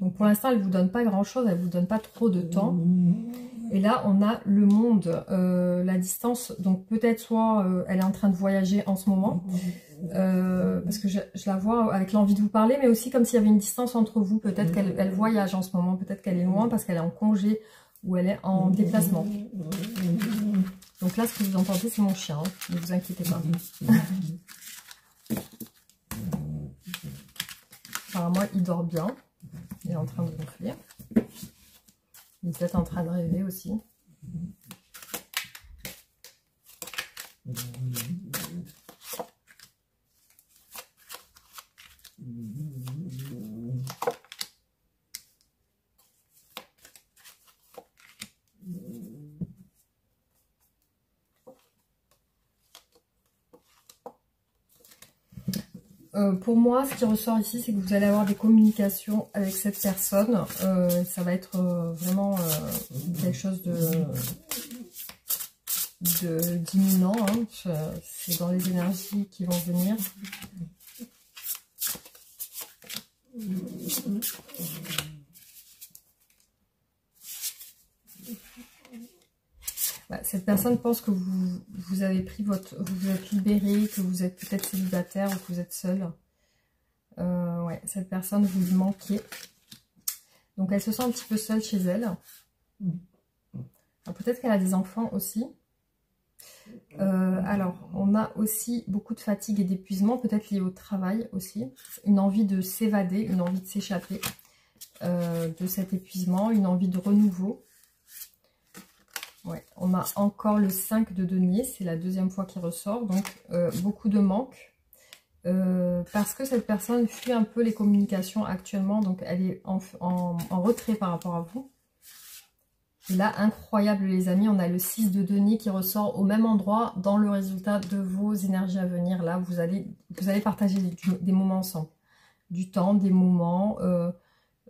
Donc pour l'instant, elle ne vous donne pas grand-chose, elle ne vous donne pas trop de temps. Et là, on a le monde, la distance. Donc peut-être soit elle est en train de voyager en ce moment, parce que je la vois avec l'envie de vous parler, mais aussi comme s'il y avait une distance entre vous. Peut-être qu'elle voyage en ce moment, peut-être qu'elle est loin parce qu'elle est en congé ou elle est en déplacement. Donc là, ce que vous entendez, c'est mon chien, hein. Ne vous inquiétez pas. Apparemment, il dort bien. Il est en train de gonfler. Il est peut-être en train de rêver aussi. Pour moi, ce qui ressort ici, c'est que vous allez avoir des communications avec cette personne. Ça va être vraiment quelque chose d'imminent. Hein. C'est dans les énergies qui vont venir. Cette personne pense que vous avez pris vous êtes libéré, que vous êtes peut-être célibataire ou que vous êtes seul. Ouais, cette personne, vous lui manquez. Donc elle se sent un petit peu seule chez elle. Peut-être qu'elle a des enfants aussi. Alors, on a aussi beaucoup de fatigue et d'épuisement, peut-être lié au travail aussi. Une envie de s'évader, une envie de s'échapper de cet épuisement, une envie de renouveau. Ouais, on a encore le 5 de denier, c'est la deuxième fois qu'il ressort, donc beaucoup de manque. Parce que cette personne fuit un peu les communications actuellement, donc elle est en retrait par rapport à vous. Et là, incroyable les amis, on a le 6 de denier qui ressort au même endroit dans le résultat de vos énergies à venir. Là, vous allez partager des moments ensemble. Du temps, des moments...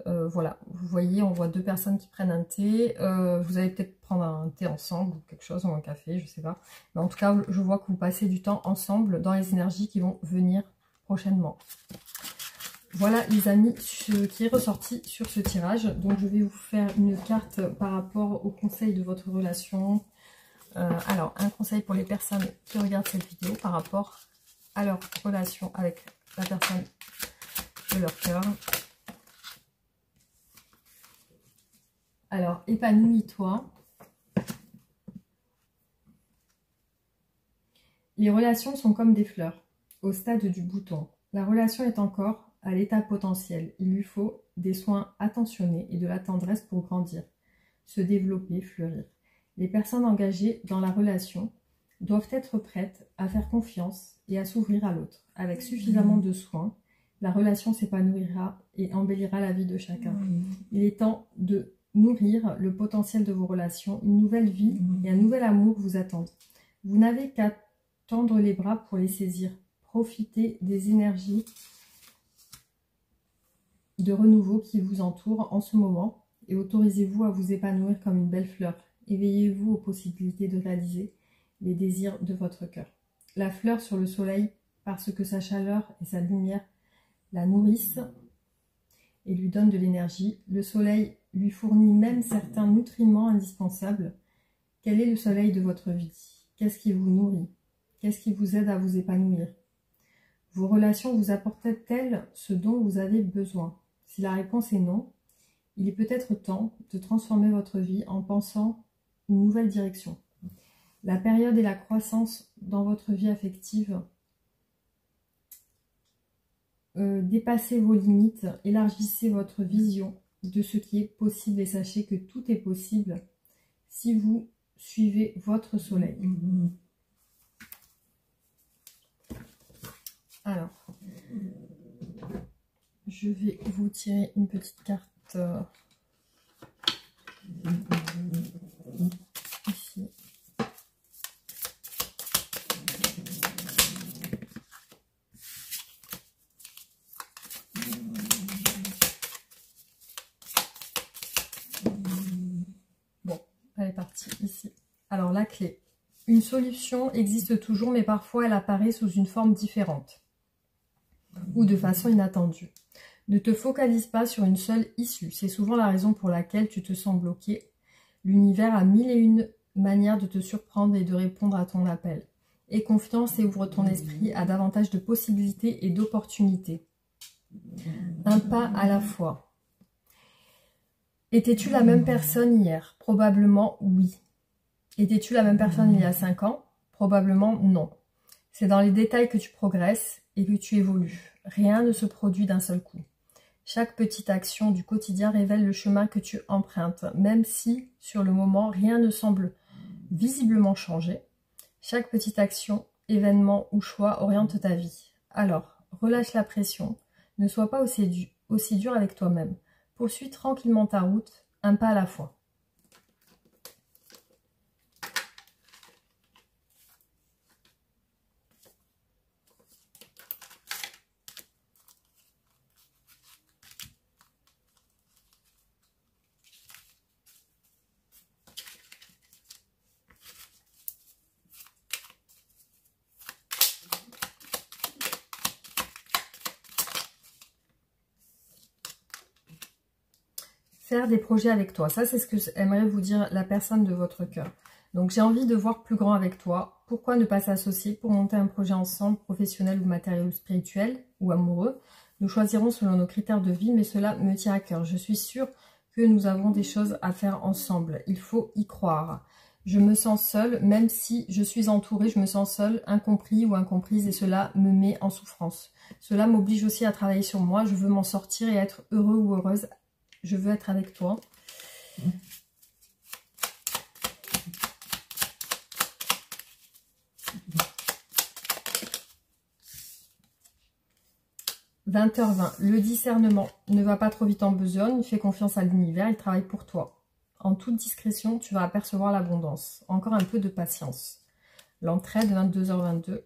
voilà, vous voyez, on voit deux personnes qui prennent un thé. Vous allez peut-être prendre un thé ensemble ou quelque chose, ou un café, je sais pas. Mais en tout cas, je vois que vous passez du temps ensemble dans les énergies qui vont venir prochainement. Voilà les amis, ce qui est ressorti sur ce tirage. Donc je vais vous faire une carte par rapport au conseil de votre relation. Alors, un conseil pour les personnes qui regardent cette vidéo par rapport à leur relation avec la personne de leur cœur. Alors, épanouis-toi. Les relations sont comme des fleurs, au stade du bouton. La relation est encore à l'état potentiel. Il lui faut des soins attentionnés et de la tendresse pour grandir, se développer, fleurir. Les personnes engagées dans la relation doivent être prêtes à faire confiance et à s'ouvrir à l'autre. Avec suffisamment de soins, la relation s'épanouira et embellira la vie de chacun. Il est temps de nourrir le potentiel de vos relations. Une nouvelle vie et un nouvel amour vous attendent. Vous n'avez qu'à tendre les bras pour les saisir. Profitez des énergies de renouveau qui vous entourent en ce moment et autorisez-vous à vous épanouir comme une belle fleur. Éveillez-vous aux possibilités de réaliser les désirs de votre cœur. La fleur sur le soleil, parce que sa chaleur et sa lumière la nourrissent et lui donnent de l'énergie. Le soleil lui fournit même certains nutriments indispensables. Quel est le soleil de votre vie? Qu'est-ce qui vous nourrit? Qu'est-ce qui vous aide à vous épanouir? Vos relations vous apportent-elles ce dont vous avez besoin? Si la réponse est non, Il est peut-être temps de transformer votre vie en pensant une nouvelle direction. La période et la croissance dans votre vie affective, dépassez vos limites, élargissez votre vision de ce qui est possible et sachez que tout est possible si vous suivez votre soleil. Alors, je vais vous tirer une petite carte ici. Bon, elle est partie ici. Alors, la clé. Une solution existe toujours, mais parfois elle apparaît sous une forme différente ou de façon inattendue. Ne te focalise pas sur une seule issue. C'est souvent la raison pour laquelle tu te sens bloqué. L'univers a mille et une manières de te surprendre et de répondre à ton appel. Aie confiance et ouvre ton esprit à davantage de possibilités et d'opportunités. Un pas à la fois. Étais-tu la même personne hier? Probablement oui. Étais-tu la même personne il y a 5 ans? Probablement non. C'est dans les détails que tu progresses et que tu évolues. Rien ne se produit d'un seul coup. Chaque petite action du quotidien révèle le chemin que tu empruntes, même si, sur le moment, rien ne semble visiblement changer. Chaque petite action, événement ou choix oriente ta vie. Alors, relâche la pression, ne sois pas aussi dur avec toi-même. Poursuis tranquillement ta route, un pas à la fois. Faire des projets avec toi. Ça, c'est ce que aimerait vous dire la personne de votre cœur. Donc, j'ai envie de voir plus grand avec toi. Pourquoi ne pas s'associer pour monter un projet ensemble, professionnel ou matériel ou spirituel ou amoureux? Nous choisirons selon nos critères de vie, mais cela me tient à cœur. Je suis sûre que nous avons des choses à faire ensemble. Il faut y croire. Je me sens seule, même si je suis entourée, je me sens seule, incompris ou incomprise et cela me met en souffrance. Cela m'oblige aussi à travailler sur moi. Je veux m'en sortir et être heureux ou heureuse. Je veux être avec toi. « 20h20. Le discernement ne va pas trop vite en besogne. Fais confiance à l'univers. Il travaille pour toi. En toute discrétion, tu vas apercevoir l'abondance. Encore un peu de patience. L'entraide, 22h22.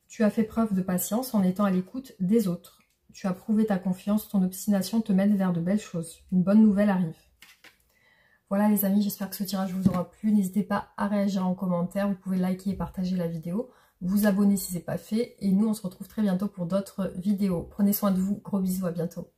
Tu as fait preuve de patience en étant à l'écoute des autres. Tu as prouvé ta confiance, ton obstination te mène vers de belles choses. Une bonne nouvelle arrive. » Voilà les amis, j'espère que ce tirage vous aura plu. N'hésitez pas à réagir en commentaire. Vous pouvez liker et partager la vidéo. Vous abonner si ce n'est pas fait. Et nous, on se retrouve très bientôt pour d'autres vidéos. Prenez soin de vous. Gros bisous, à bientôt.